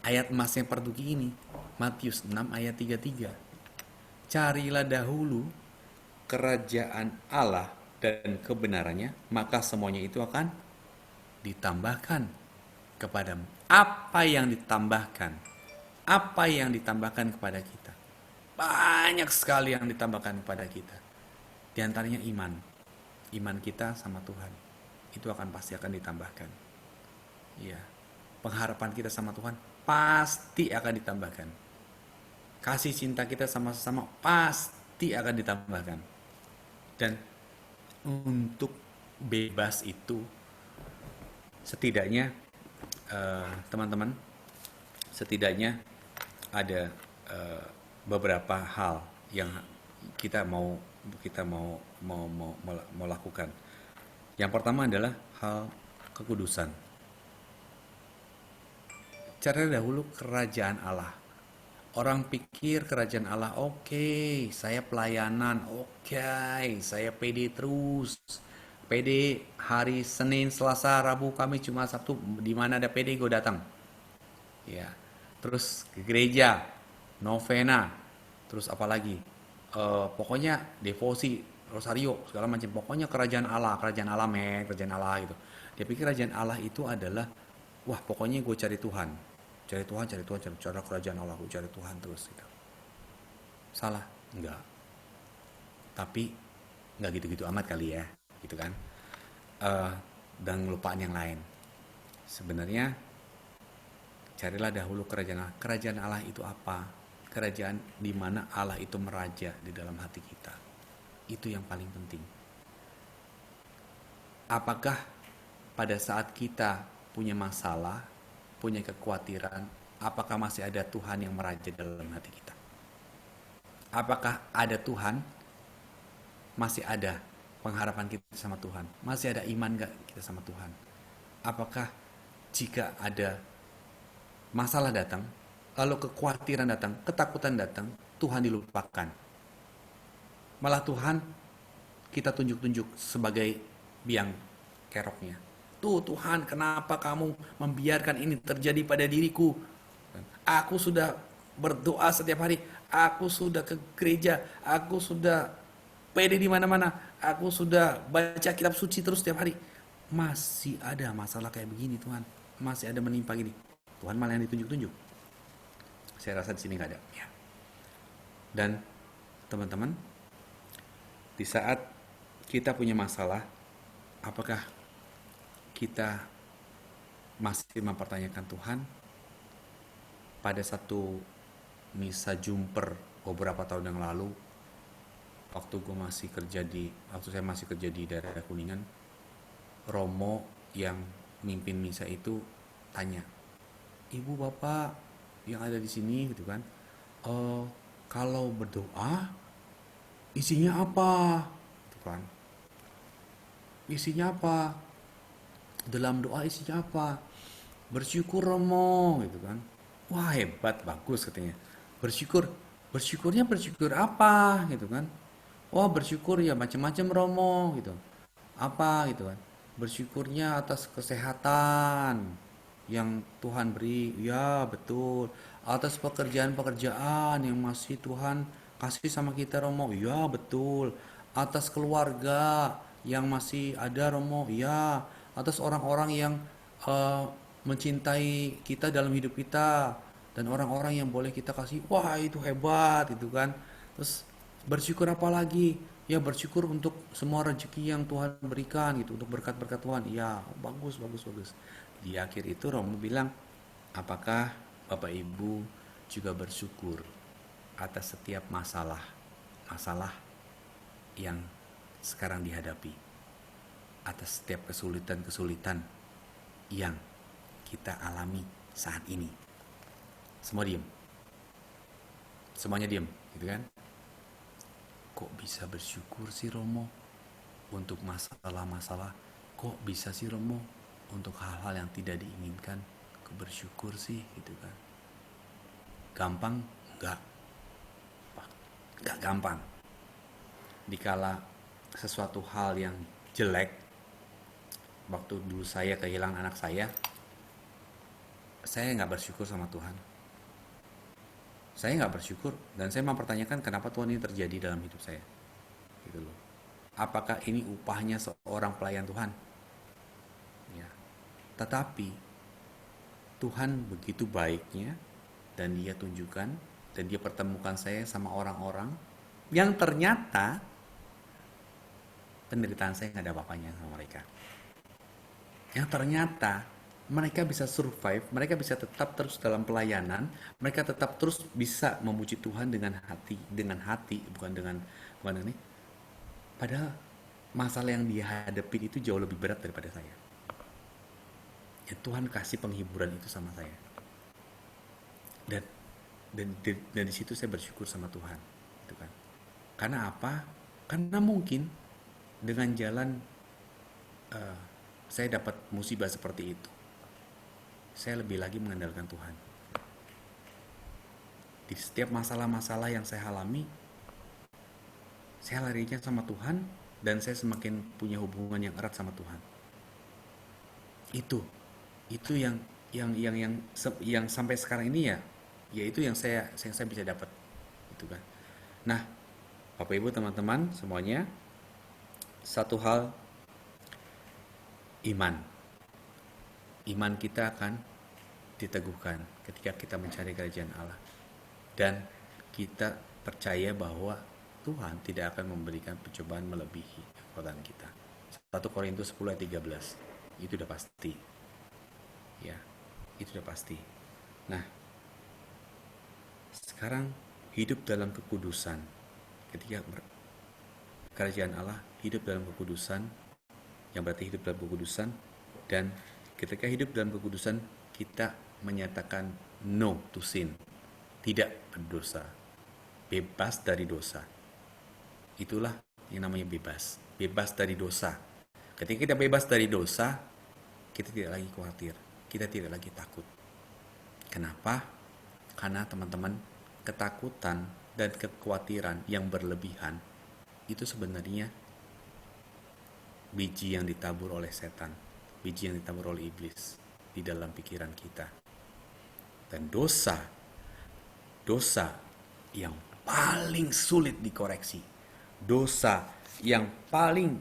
Ayat emasnya perduki ini, Matius 6 ayat 33. Carilah dahulu kerajaan Allah dan kebenarannya, maka semuanya itu akan ditambahkan kepadamu. Apa yang ditambahkan? Apa yang ditambahkan kepada kita? Banyak sekali yang ditambahkan kepada kita. Di antaranya iman. Iman kita sama Tuhan. Itu pasti akan ditambahkan. Ya. Pengharapan kita sama Tuhan pasti akan ditambahkan. Kasih cinta kita sama sesama pasti akan ditambahkan. Dan untuk bebas itu setidaknya teman-teman, setidaknya ada beberapa hal yang kita mau lakukan. Yang pertama adalah hal kekudusan. Cari dahulu kerajaan Allah. Orang pikir kerajaan Allah, oke, saya pelayanan, oke, saya PD terus. PD hari Senin, Selasa, Rabu, Kamis, Jumat, Sabtu, di mana ada PD gue datang. Ya. Terus ke gereja, novena, terus apa lagi? Pokoknya devosi, rosario, segala macam. Pokoknya kerajaan Allah gitu. Dia pikir kerajaan Allah itu adalah, wah pokoknya gue cari Tuhan. Cari kerajaan Allah, gue cari Tuhan terus gitu. Salah? Enggak. Tapi enggak gitu-gitu amat kali ya, gitu kan. Dan ngelupaan yang lain. Sebenarnya carilah dahulu kerajaan Allah. Kerajaan Allah itu apa? Kerajaan di mana Allah itu meraja di dalam hati kita. Itu yang paling penting. Apakah pada saat kita punya masalah, punya kekhawatiran, apakah masih ada Tuhan yang meraja dalam hati kita? Apakah ada Tuhan? Masih ada pengharapan kita sama Tuhan? Masih ada iman gak kita sama Tuhan? Apakah jika ada masalah datang, lalu kekhawatiran datang, ketakutan datang, Tuhan dilupakan? Malah Tuhan kita tunjuk-tunjuk sebagai biang keroknya. Tuh Tuhan, kenapa kamu membiarkan ini terjadi pada diriku? Aku sudah berdoa setiap hari, aku sudah ke gereja, aku sudah pede di mana-mana, aku sudah baca kitab suci terus setiap hari. masih ada masalah kayak begini Tuhan, masih ada menimpa gini, Tuhan malah yang ditunjuk-tunjuk. Saya rasa di sini nggak ada. Ya. Dan teman-teman, di saat kita punya masalah, apakah kita masih mempertanyakan Tuhan? Pada satu misa jumper beberapa tahun yang lalu, waktu saya masih kerja di daerah Kuningan, Romo yang mimpin misa itu tanya, ibu bapak yang ada di sini gitu kan, kalau berdoa isinya apa, gitu kan? Isinya apa? Dalam doa isinya apa? Bersyukur Romo, gitu kan? Wah hebat, bagus katanya. Bersyukurnya bersyukur apa, gitu kan? Wah bersyukur ya macam-macam Romo, gitu. Apa gitu kan? Bersyukurnya atas kesehatan yang Tuhan beri, ya betul. Atas pekerjaan-pekerjaan yang masih Tuhan kasih sama kita Romo, ya betul. Atas keluarga yang masih ada Romo, ya. Atas orang-orang yang mencintai kita dalam hidup kita, dan orang-orang yang boleh kita kasih, wah itu hebat gitu kan. Terus bersyukur apa lagi? Ya bersyukur untuk semua rezeki yang Tuhan berikan gitu, untuk berkat-berkat Tuhan. Ya bagus. Di akhir itu Romo bilang, apakah Bapak Ibu juga bersyukur atas setiap masalah yang sekarang dihadapi, atas setiap kesulitan yang kita alami saat ini? Semua diem, semuanya diem, gitu kan? Kok bisa bersyukur sih Romo untuk masalah-masalah? Kok bisa sih Romo untuk hal-hal yang tidak diinginkan? Kok bersyukur sih, gitu kan? Gampang? Enggak gampang. Dikala sesuatu hal yang jelek, waktu dulu saya kehilangan anak saya nggak bersyukur sama Tuhan. Saya nggak bersyukur dan saya mempertanyakan kenapa Tuhan ini terjadi dalam hidup saya, gitu loh. Apakah ini upahnya seorang pelayan Tuhan? Ya. Tetapi Tuhan begitu baiknya dan Dia tunjukkan dan Dia pertemukan saya sama orang-orang yang ternyata penderitaan saya nggak ada apa-apanya sama mereka. Yang ternyata mereka bisa survive, mereka bisa tetap terus dalam pelayanan, mereka tetap terus bisa memuji Tuhan dengan hati, bukan dengan ini. Padahal masalah yang dia hadapin itu jauh lebih berat daripada saya. Ya, Tuhan kasih penghiburan itu sama saya. Dan di situ saya bersyukur sama Tuhan, gitu kan. Karena apa? Karena mungkin dengan jalan saya dapat musibah seperti itu, saya lebih lagi mengandalkan Tuhan. Di setiap masalah-masalah yang saya alami, saya larinya sama Tuhan dan saya semakin punya hubungan yang erat sama Tuhan. Itu yang sampai sekarang ini ya itu yang saya bisa dapat, gitu kan. Nah, Bapak Ibu teman-teman semuanya, satu hal, iman kita akan diteguhkan ketika kita mencari kerajaan Allah dan kita percaya bahwa Tuhan tidak akan memberikan pencobaan melebihi kekuatan kita. 1 Korintus 10 ayat 13 itu udah pasti, ya, itu udah pasti. Nah, sekarang hidup dalam kekudusan. Ketika kerajaan Allah, hidup dalam kekudusan, yang berarti hidup dalam kekudusan. Dan ketika hidup dalam kekudusan, kita menyatakan no to sin, tidak berdosa, bebas dari dosa. Itulah yang namanya bebas dari dosa. Ketika kita bebas dari dosa, kita tidak lagi khawatir, kita tidak lagi takut. Kenapa? Karena teman-teman, ketakutan dan kekhawatiran yang berlebihan itu sebenarnya biji yang ditabur oleh setan, biji yang ditabur oleh iblis di dalam pikiran kita. Dan dosa yang paling sulit dikoreksi, dosa yang paling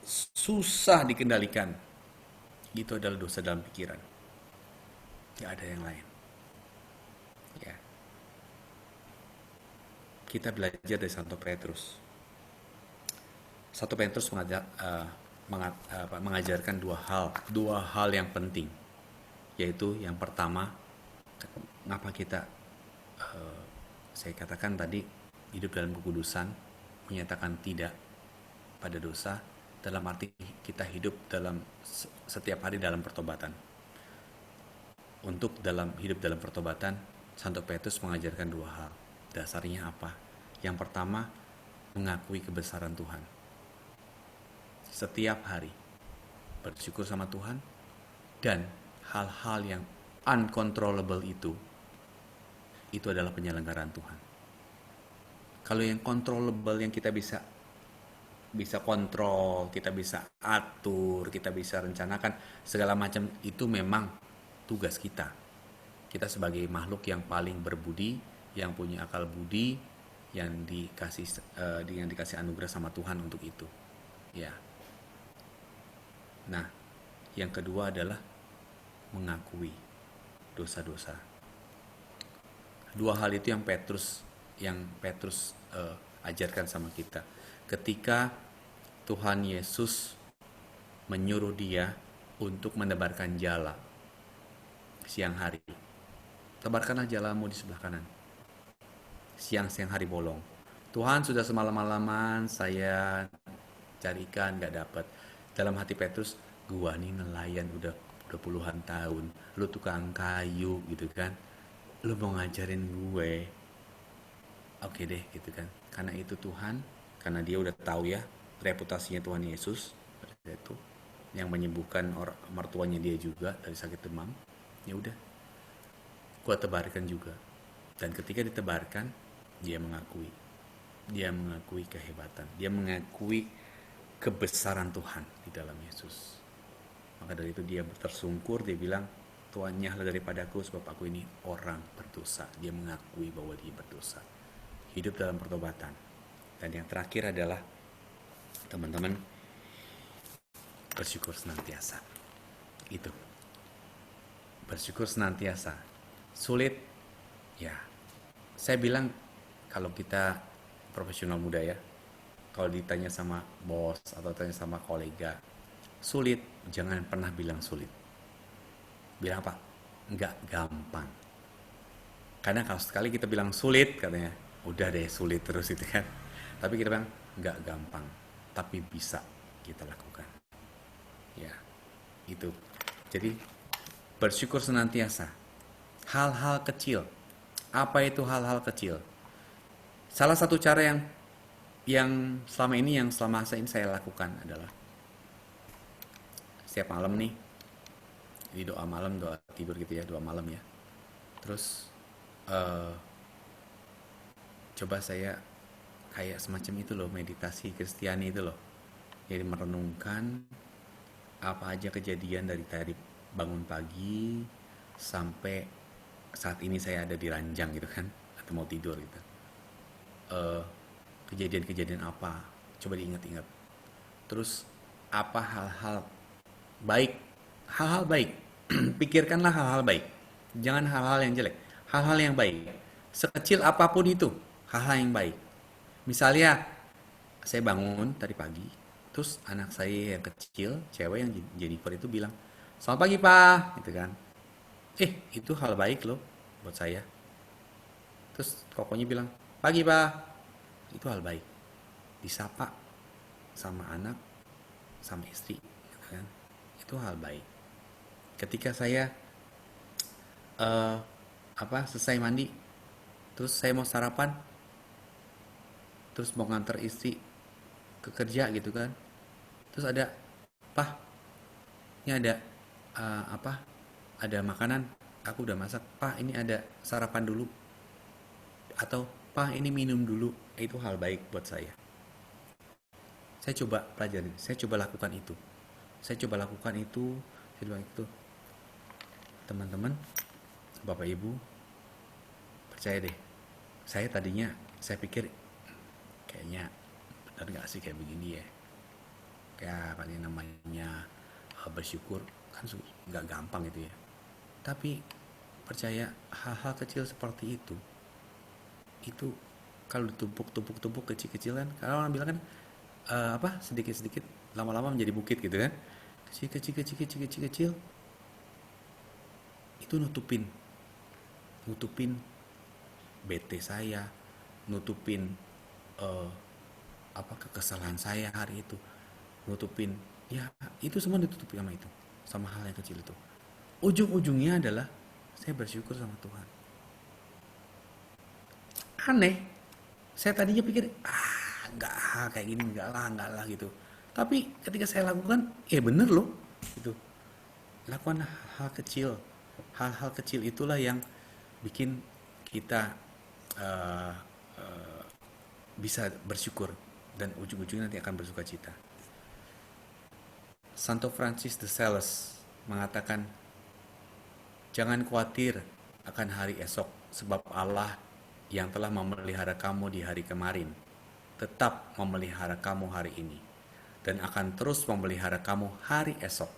susah dikendalikan, itu adalah dosa dalam pikiran. Gak ada yang lain. Ya. Kita belajar dari Santo Petrus. Santo Petrus mengajarkan dua hal yang penting, yaitu yang pertama, mengapa kita saya katakan tadi hidup dalam kekudusan, menyatakan tidak pada dosa, dalam arti kita hidup dalam setiap hari dalam pertobatan. Untuk hidup dalam pertobatan, Santo Petrus mengajarkan dua hal. Dasarnya apa? Yang pertama, mengakui kebesaran Tuhan. Setiap hari bersyukur sama Tuhan, dan hal-hal yang uncontrollable itu adalah penyelenggaraan Tuhan. Kalau yang controllable, yang kita bisa kontrol, kita bisa atur, kita bisa rencanakan segala macam, itu memang tugas kita. Kita sebagai makhluk yang paling berbudi, yang punya akal budi, yang dikasih anugerah sama Tuhan untuk itu. Ya. Nah, yang kedua adalah mengakui dosa-dosa. Dua hal itu yang Petrus ajarkan sama kita. Ketika Tuhan Yesus menyuruh dia untuk menebarkan jala siang hari, tebarkanlah jalamu di sebelah kanan. Siang hari bolong. Tuhan, sudah semalam-malaman saya carikan gak dapat. Dalam hati Petrus, gua nih nelayan udah puluhan tahun, lu tukang kayu gitu kan, lu mau ngajarin gue, oke deh gitu kan. Karena itu Tuhan, karena dia udah tahu ya reputasinya Tuhan Yesus itu yang menyembuhkan mertuanya dia juga dari sakit demam, ya udah gua tebarkan juga. Dan ketika ditebarkan, dia mengakui kehebatan, dia mengakui kebesaran Tuhan di dalam Yesus. Maka dari itu dia tersungkur, dia bilang, Tuhan, nyahlah daripadaku sebab aku ini orang berdosa. Dia mengakui bahwa dia berdosa. Hidup dalam pertobatan. Dan yang terakhir adalah, teman-teman, bersyukur senantiasa. Itu. Bersyukur senantiasa. Sulit? Ya. Saya bilang, kalau kita profesional muda ya, kalau ditanya sama bos atau tanya sama kolega, sulit, jangan pernah bilang sulit. Bilang apa? Enggak gampang. Karena kalau sekali kita bilang sulit, katanya, udah deh sulit terus itu kan. Tapi kita bilang enggak gampang, tapi bisa kita lakukan. Ya, itu. Jadi bersyukur senantiasa. Hal-hal kecil. Apa itu hal-hal kecil? Salah satu cara yang selama saya lakukan adalah setiap malam nih, di doa malam, doa tidur gitu ya, doa malam ya. Terus coba saya kayak semacam itu loh, meditasi Kristiani itu loh. Jadi merenungkan apa aja kejadian dari tadi bangun pagi sampai saat ini saya ada di ranjang gitu kan, atau mau tidur gitu. Kejadian-kejadian apa, coba diingat-ingat. Terus apa hal-hal baik, pikirkanlah hal-hal baik, jangan hal-hal yang jelek, hal-hal yang baik, sekecil apapun itu, hal-hal yang baik. Misalnya saya bangun tadi pagi, terus anak saya yang kecil, cewek yang Jennifer itu bilang, selamat pagi Pak, gitu kan. Itu hal baik loh buat saya. Terus kokonya bilang, pagi Pak, itu hal baik. Disapa sama anak, sama istri, gitu kan. Itu hal baik. Ketika saya selesai mandi, terus saya mau sarapan, terus mau nganter istri ke kerja gitu kan. Terus ada, Pak, ini ada ada makanan, aku udah masak. Pak, ini ada sarapan dulu. Atau, Pak, ini minum dulu. Itu hal baik buat saya. Saya coba pelajarin, saya coba lakukan itu. Teman-teman, Bapak Ibu, percaya deh. Saya pikir, kayaknya benar gak sih kayak begini ya. ya paling namanya bersyukur kan nggak gampang gitu ya. Tapi percaya hal-hal kecil seperti itu kalau ditumpuk kecil-kecilan, kalau orang bilang kan sedikit-sedikit lama-lama menjadi bukit gitu kan. Kecil itu nutupin bete saya, nutupin kekesalan saya hari itu, nutupin ya itu semua ditutupi sama hal yang kecil itu. Ujung-ujungnya adalah saya bersyukur sama Tuhan. Aneh, saya tadinya pikir enggak kayak gini, enggak lah gitu. Tapi ketika saya lakukan, bener loh gitu. Lakukan hal-hal kecil itulah yang bikin kita bisa bersyukur dan ujung-ujungnya nanti akan bersuka cita. Santo Francis de Sales mengatakan, jangan khawatir akan hari esok, sebab Allah yang telah memelihara kamu di hari kemarin tetap memelihara kamu hari ini dan akan terus memelihara kamu hari esok.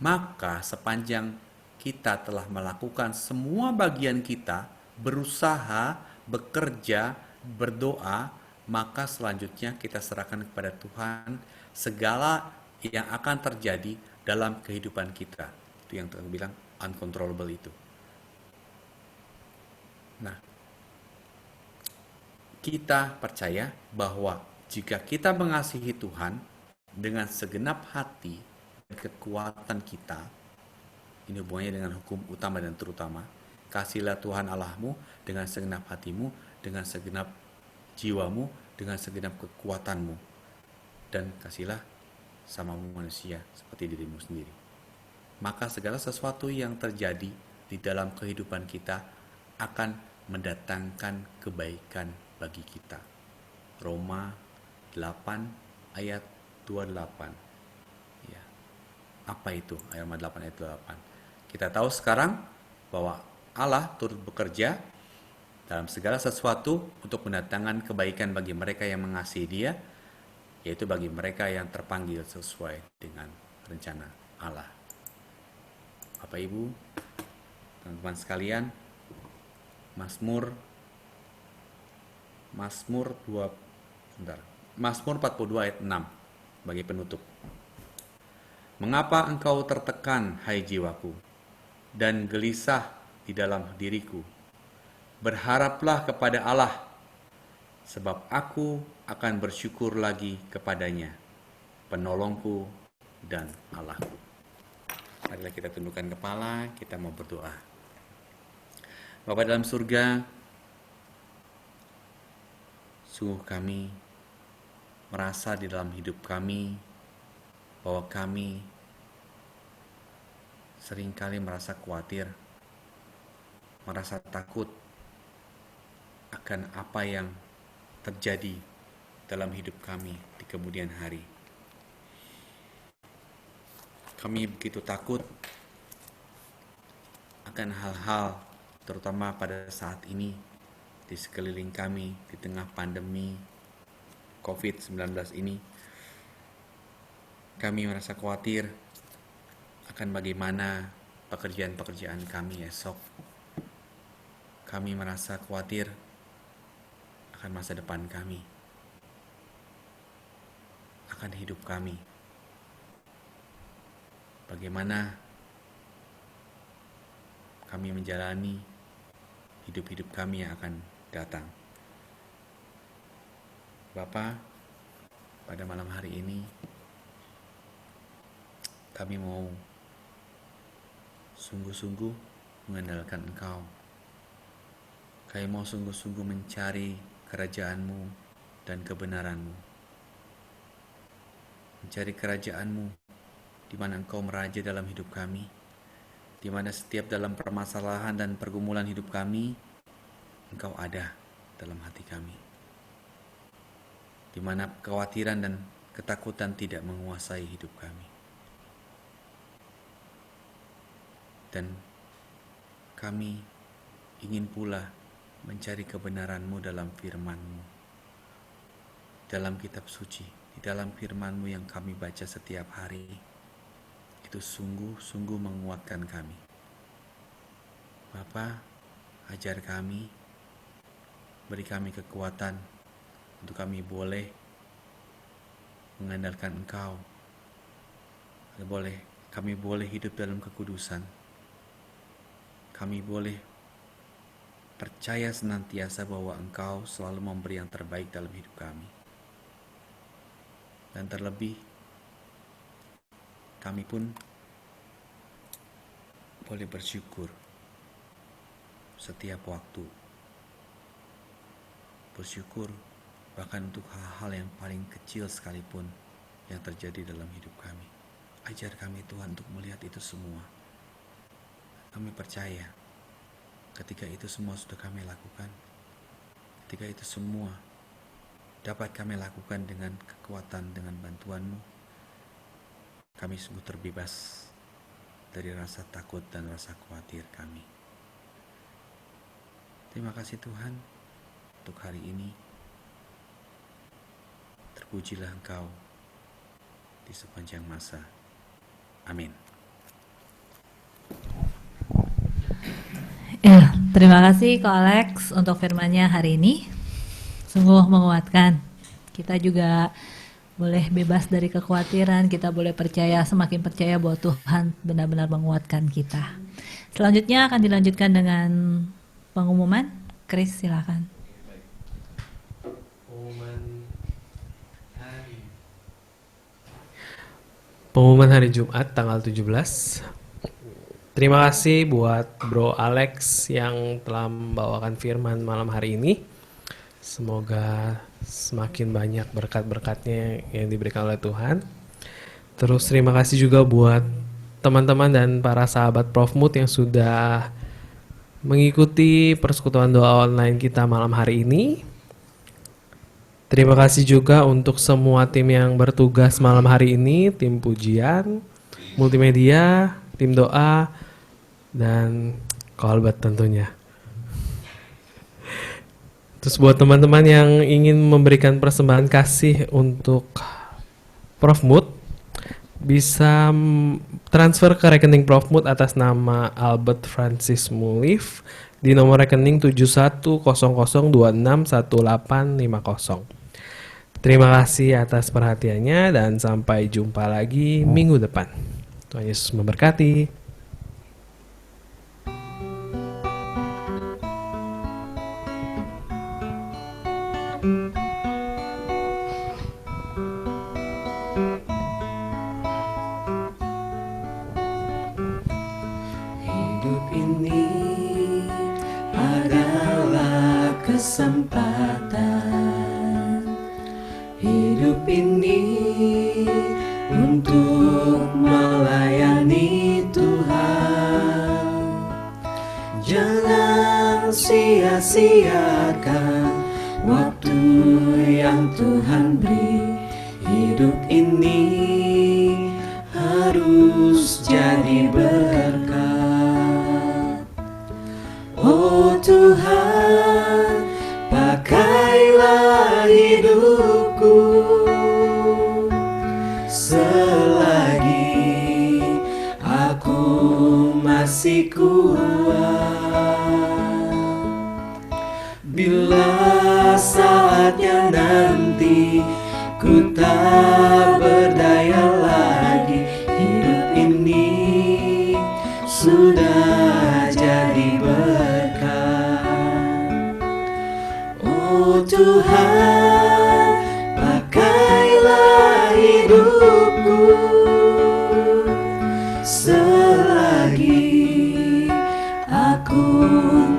Maka sepanjang kita telah melakukan semua bagian kita, berusaha, bekerja, berdoa, maka selanjutnya kita serahkan kepada Tuhan segala yang akan terjadi dalam kehidupan kita. Itu yang Tuhan bilang uncontrollable itu. Nah, kita percaya bahwa jika kita mengasihi Tuhan dengan segenap hati dan kekuatan kita, ini hubungannya dengan hukum utama dan terutama, kasihilah Tuhan Allahmu dengan segenap hatimu, dengan segenap jiwamu, dengan segenap kekuatanmu, dan kasihilah sama manusia seperti dirimu sendiri. Maka segala sesuatu yang terjadi di dalam kehidupan kita akan mendatangkan kebaikan bagi kita. Roma 8 ayat 28. Ya. Apa itu? Roma 8 ayat 28. Kita tahu sekarang bahwa Allah turut bekerja dalam segala sesuatu untuk mendatangkan kebaikan bagi mereka yang mengasihi Dia, yaitu bagi mereka yang terpanggil sesuai dengan rencana Allah. Bapak Ibu, teman-teman sekalian, Mazmur 42 ayat 6 bagi penutup. Mengapa engkau tertekan, hai jiwaku, dan gelisah di dalam diriku? Berharaplah kepada Allah, sebab aku akan bersyukur lagi kepadanya, penolongku dan Allahku. Marilah kita tundukkan kepala, kita mau berdoa. Bapa dalam surga, sungguh kami merasa di dalam hidup kami bahwa kami seringkali merasa khawatir, merasa takut akan apa yang terjadi dalam hidup kami di kemudian hari. Kami begitu takut akan hal-hal, terutama pada saat ini di sekeliling kami di tengah pandemi COVID-19 ini. Kami merasa khawatir akan bagaimana pekerjaan-pekerjaan kami esok. Kami merasa khawatir akan masa depan kami, akan hidup kami. Bagaimana kami menjalani hidup-hidup kami yang akan datang. Bapa, pada malam hari ini kami mau sungguh-sungguh mengandalkan Engkau. Kami mau sungguh-sungguh mencari kerajaan-Mu dan kebenaran-Mu. Mencari kerajaan-Mu di mana Engkau meraja dalam hidup kami, di mana setiap dalam permasalahan dan pergumulan hidup kami, Engkau ada dalam hati kami. Di mana kekhawatiran dan ketakutan tidak menguasai hidup kami. Dan kami ingin pula mencari kebenaran-Mu dalam firman-Mu, dalam kitab suci, di di dalam firman-Mu yang kami baca setiap hari, itu sungguh-sungguh menguatkan kami. Bapa, ajar kami, beri kami kekuatan untuk kami boleh mengandalkan Engkau. Kami boleh hidup dalam kekudusan. Kami boleh percaya senantiasa bahwa Engkau selalu memberi yang terbaik dalam hidup kami. Dan terlebih, kami pun boleh bersyukur setiap waktu. Bersyukur bahkan untuk hal-hal yang paling kecil sekalipun yang terjadi dalam hidup kami. Ajar kami Tuhan untuk melihat itu semua. Kami percaya ketika itu semua sudah kami lakukan, ketika itu semua dapat kami lakukan dengan kekuatan, dengan bantuan-Mu, kami sungguh terbebas dari rasa takut dan rasa khawatir kami. Terima kasih Tuhan untuk hari ini. Terpujilah Engkau di sepanjang masa. Amin. Ya, terima kasih Ko Alex untuk firman-Nya hari ini. Sungguh menguatkan. Kita juga boleh bebas dari kekhawatiran, kita boleh percaya, semakin percaya bahwa Tuhan benar-benar menguatkan kita. Selanjutnya akan dilanjutkan dengan pengumuman. Chris, silakan. Pengumuman hari Jumat tanggal 17. Terima kasih buat Bro Alex yang telah membawakan firman malam hari ini. Semoga semakin banyak berkat-berkatnya yang diberikan oleh Tuhan. Terus terima kasih juga buat teman-teman dan para sahabat Prof Mood yang sudah mengikuti persekutuan doa online kita malam hari ini. Terima kasih juga untuk semua tim yang bertugas malam hari ini, tim pujian, multimedia, tim doa, dan Kolbat tentunya. Terus buat teman-teman yang ingin memberikan persembahan kasih untuk Prof Mood, bisa transfer ke rekening Prof Mood atas nama Albert Francis Mulif di nomor rekening 7100261850. Terima kasih atas perhatiannya dan sampai jumpa lagi minggu depan. Tuhan Yesus memberkati. Hidup ini adalah kesempatan. Hidup ini untuk melayani Tuhan. Jangan sia-siakan waktu yang Tuhan beri. Hidup ini harus jadi berkat. Oh Tuhan, pakailah hidupku selagi aku masih kuat. Bila saatnya nanti ku tak berdaya lagi, hidup ini sudah jadi berkat. Oh Tuhan, pakailah hidupku selagi aku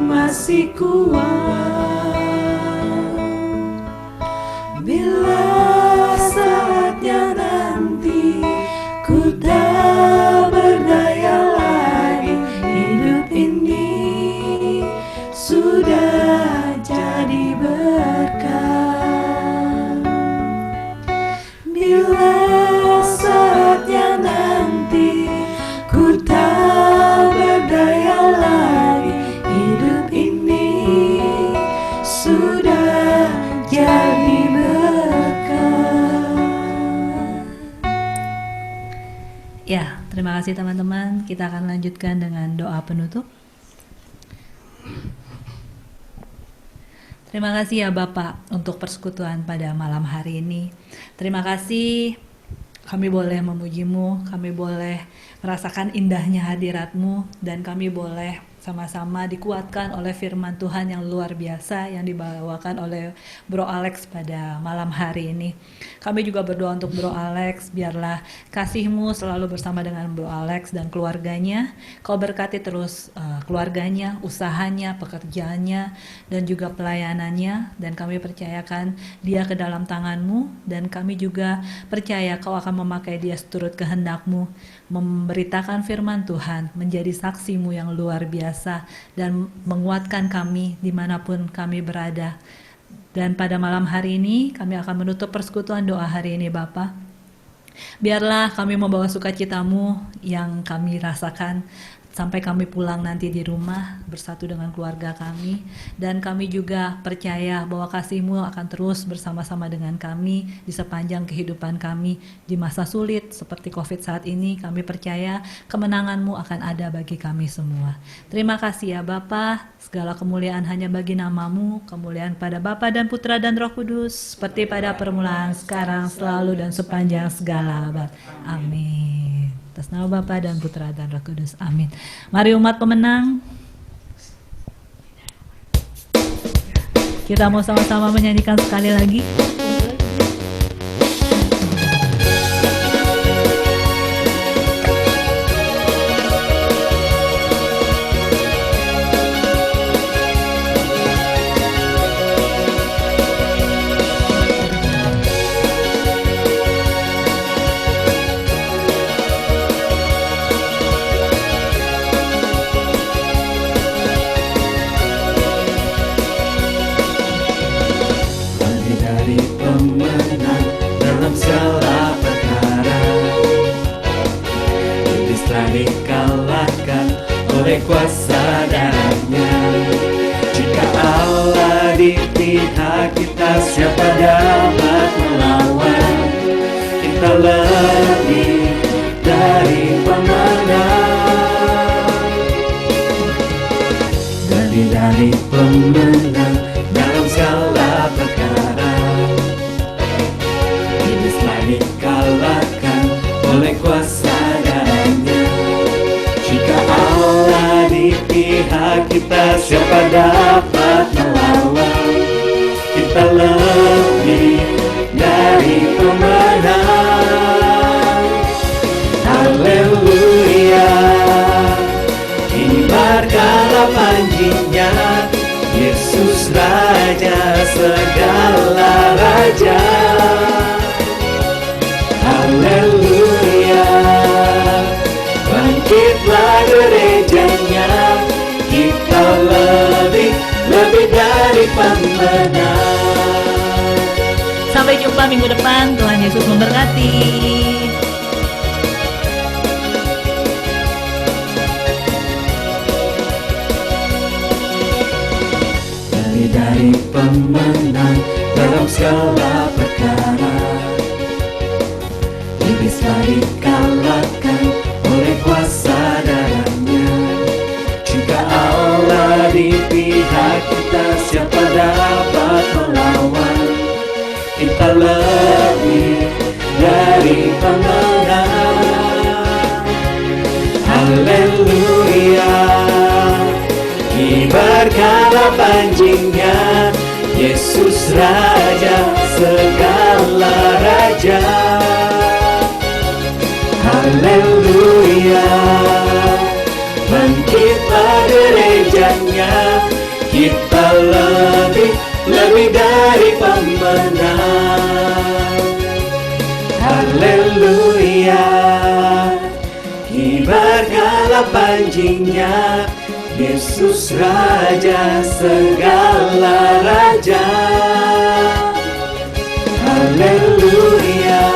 masih kuat. Bila saatnya Ya, terima kasih teman-teman. Kita akan lanjutkan dengan doa penutup. Terima kasih ya Bapak untuk persekutuan pada malam hari ini. Terima kasih kami boleh memuji-Mu, kami boleh merasakan indahnya hadirat-Mu, dan kami boleh sama-sama dikuatkan oleh firman Tuhan yang luar biasa yang dibawakan oleh Bro Alex pada malam hari ini. Kami juga berdoa untuk Bro Alex, biarlah kasih-Mu selalu bersama dengan Bro Alex dan keluarganya. Kau berkati terus keluarganya, usahanya, pekerjaannya, dan juga pelayanannya, dan kami percayakan dia ke dalam tangan-Mu, dan kami juga percaya Kau akan memakai dia seturut kehendak-Mu, memberitakan firman Tuhan, menjadi saksi-Mu yang luar biasa, dan menguatkan kami dimanapun kami berada. Dan pada malam hari ini kami akan menutup persekutuan doa hari ini Bapa. Biarlah kami membawa sukacita-Mu yang kami rasakan sampai kami pulang nanti di rumah bersatu dengan keluarga kami, dan kami juga percaya bahwa kasih-Mu akan terus bersama-sama dengan kami di sepanjang kehidupan kami di masa sulit seperti COVID saat ini. Kami percaya kemenangan-Mu akan ada bagi kami semua. Terima kasih ya Bapa, segala kemuliaan hanya bagi nama-Mu, kemuliaan pada Bapa dan Putra dan Roh Kudus, seperti pada permulaan, sekarang, selalu, dan sepanjang segala abad. Amin. Atas nama Bapa dan Putra dan Roh Kudus. Amin. Mari umat pemenang, kita mau sama-sama menyanyikan sekali lagi. Kuasa darahnya. Jika Allah di pihak kita, siapa dapat melawan? Kita lebih dari pemenang, lebih dari pemenang dalam segala perkara. Iblis telah dikalahkan oleh kuasa darahnya. Jika Allah di pihak kita, siapa dapat melawan? Kita lebih dari pemenang. Haleluya, kibarkanlah panjinya, Yesus Raja segala raja. Haleluya, bangkitlah gerejanya, kita lebih dari pemenang. Sampai jumpa minggu depan. Tuhan Yesus memberkati. Lebih dari pemenang dalam segala perkara. Iblis telah dikalahkan oleh kuasa darahnya. Jika Allah di pihak kita, siapa dapat melawan? Kita lebih dari pemenang. Haleluya, kibarkanlah panjinya, Yesus Raja segala raja. Haleluya, bangkitlah gerejanya, kita lebih dari pemenang. Haleluya, kibarkanlah panjinya, Yesus Raja segala raja. Haleluya,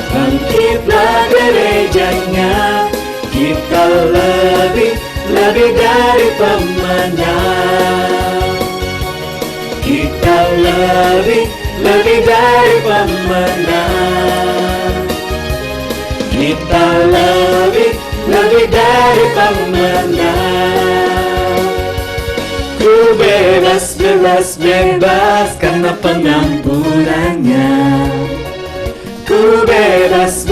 bangkitlah gerejanya, kita lebih dari pemenang. Kita lebih dari pemenang. kita lebih dari pemenang. Ku bebas karena pengampunannya. Ku bebas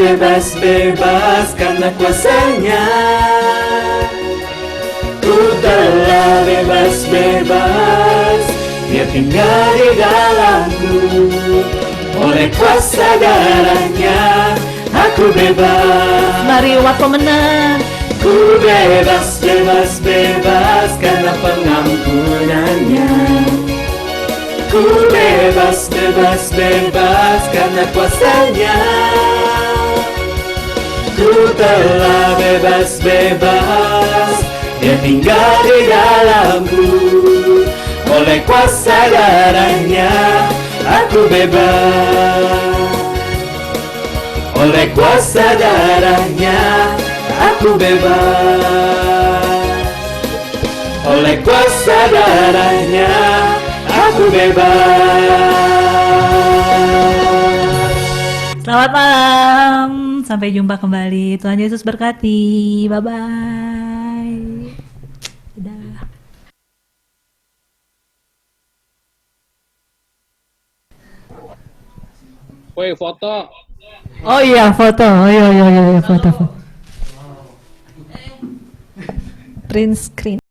karena kuasanya. Ku telah bebas, Dia tinggal di dalamku. Oleh kuasa darahnya aku bebas. Mari umat pemenang. Ku bebas karena pengampunannya. Ku bebas karena kuasanya. Ku telah bebas, Dia tinggal di dalamku. Oleh kuasa darahnya aku bebas. Oleh kuasa darahnya aku bebas. Oleh kuasa darahnya aku bebas. Selamat malam. Sampai jumpa kembali. Tuhan Yesus berkati. Bye-bye. Dadah. Woi, foto. Oh iya, foto. Oh iya, foto. Print screen.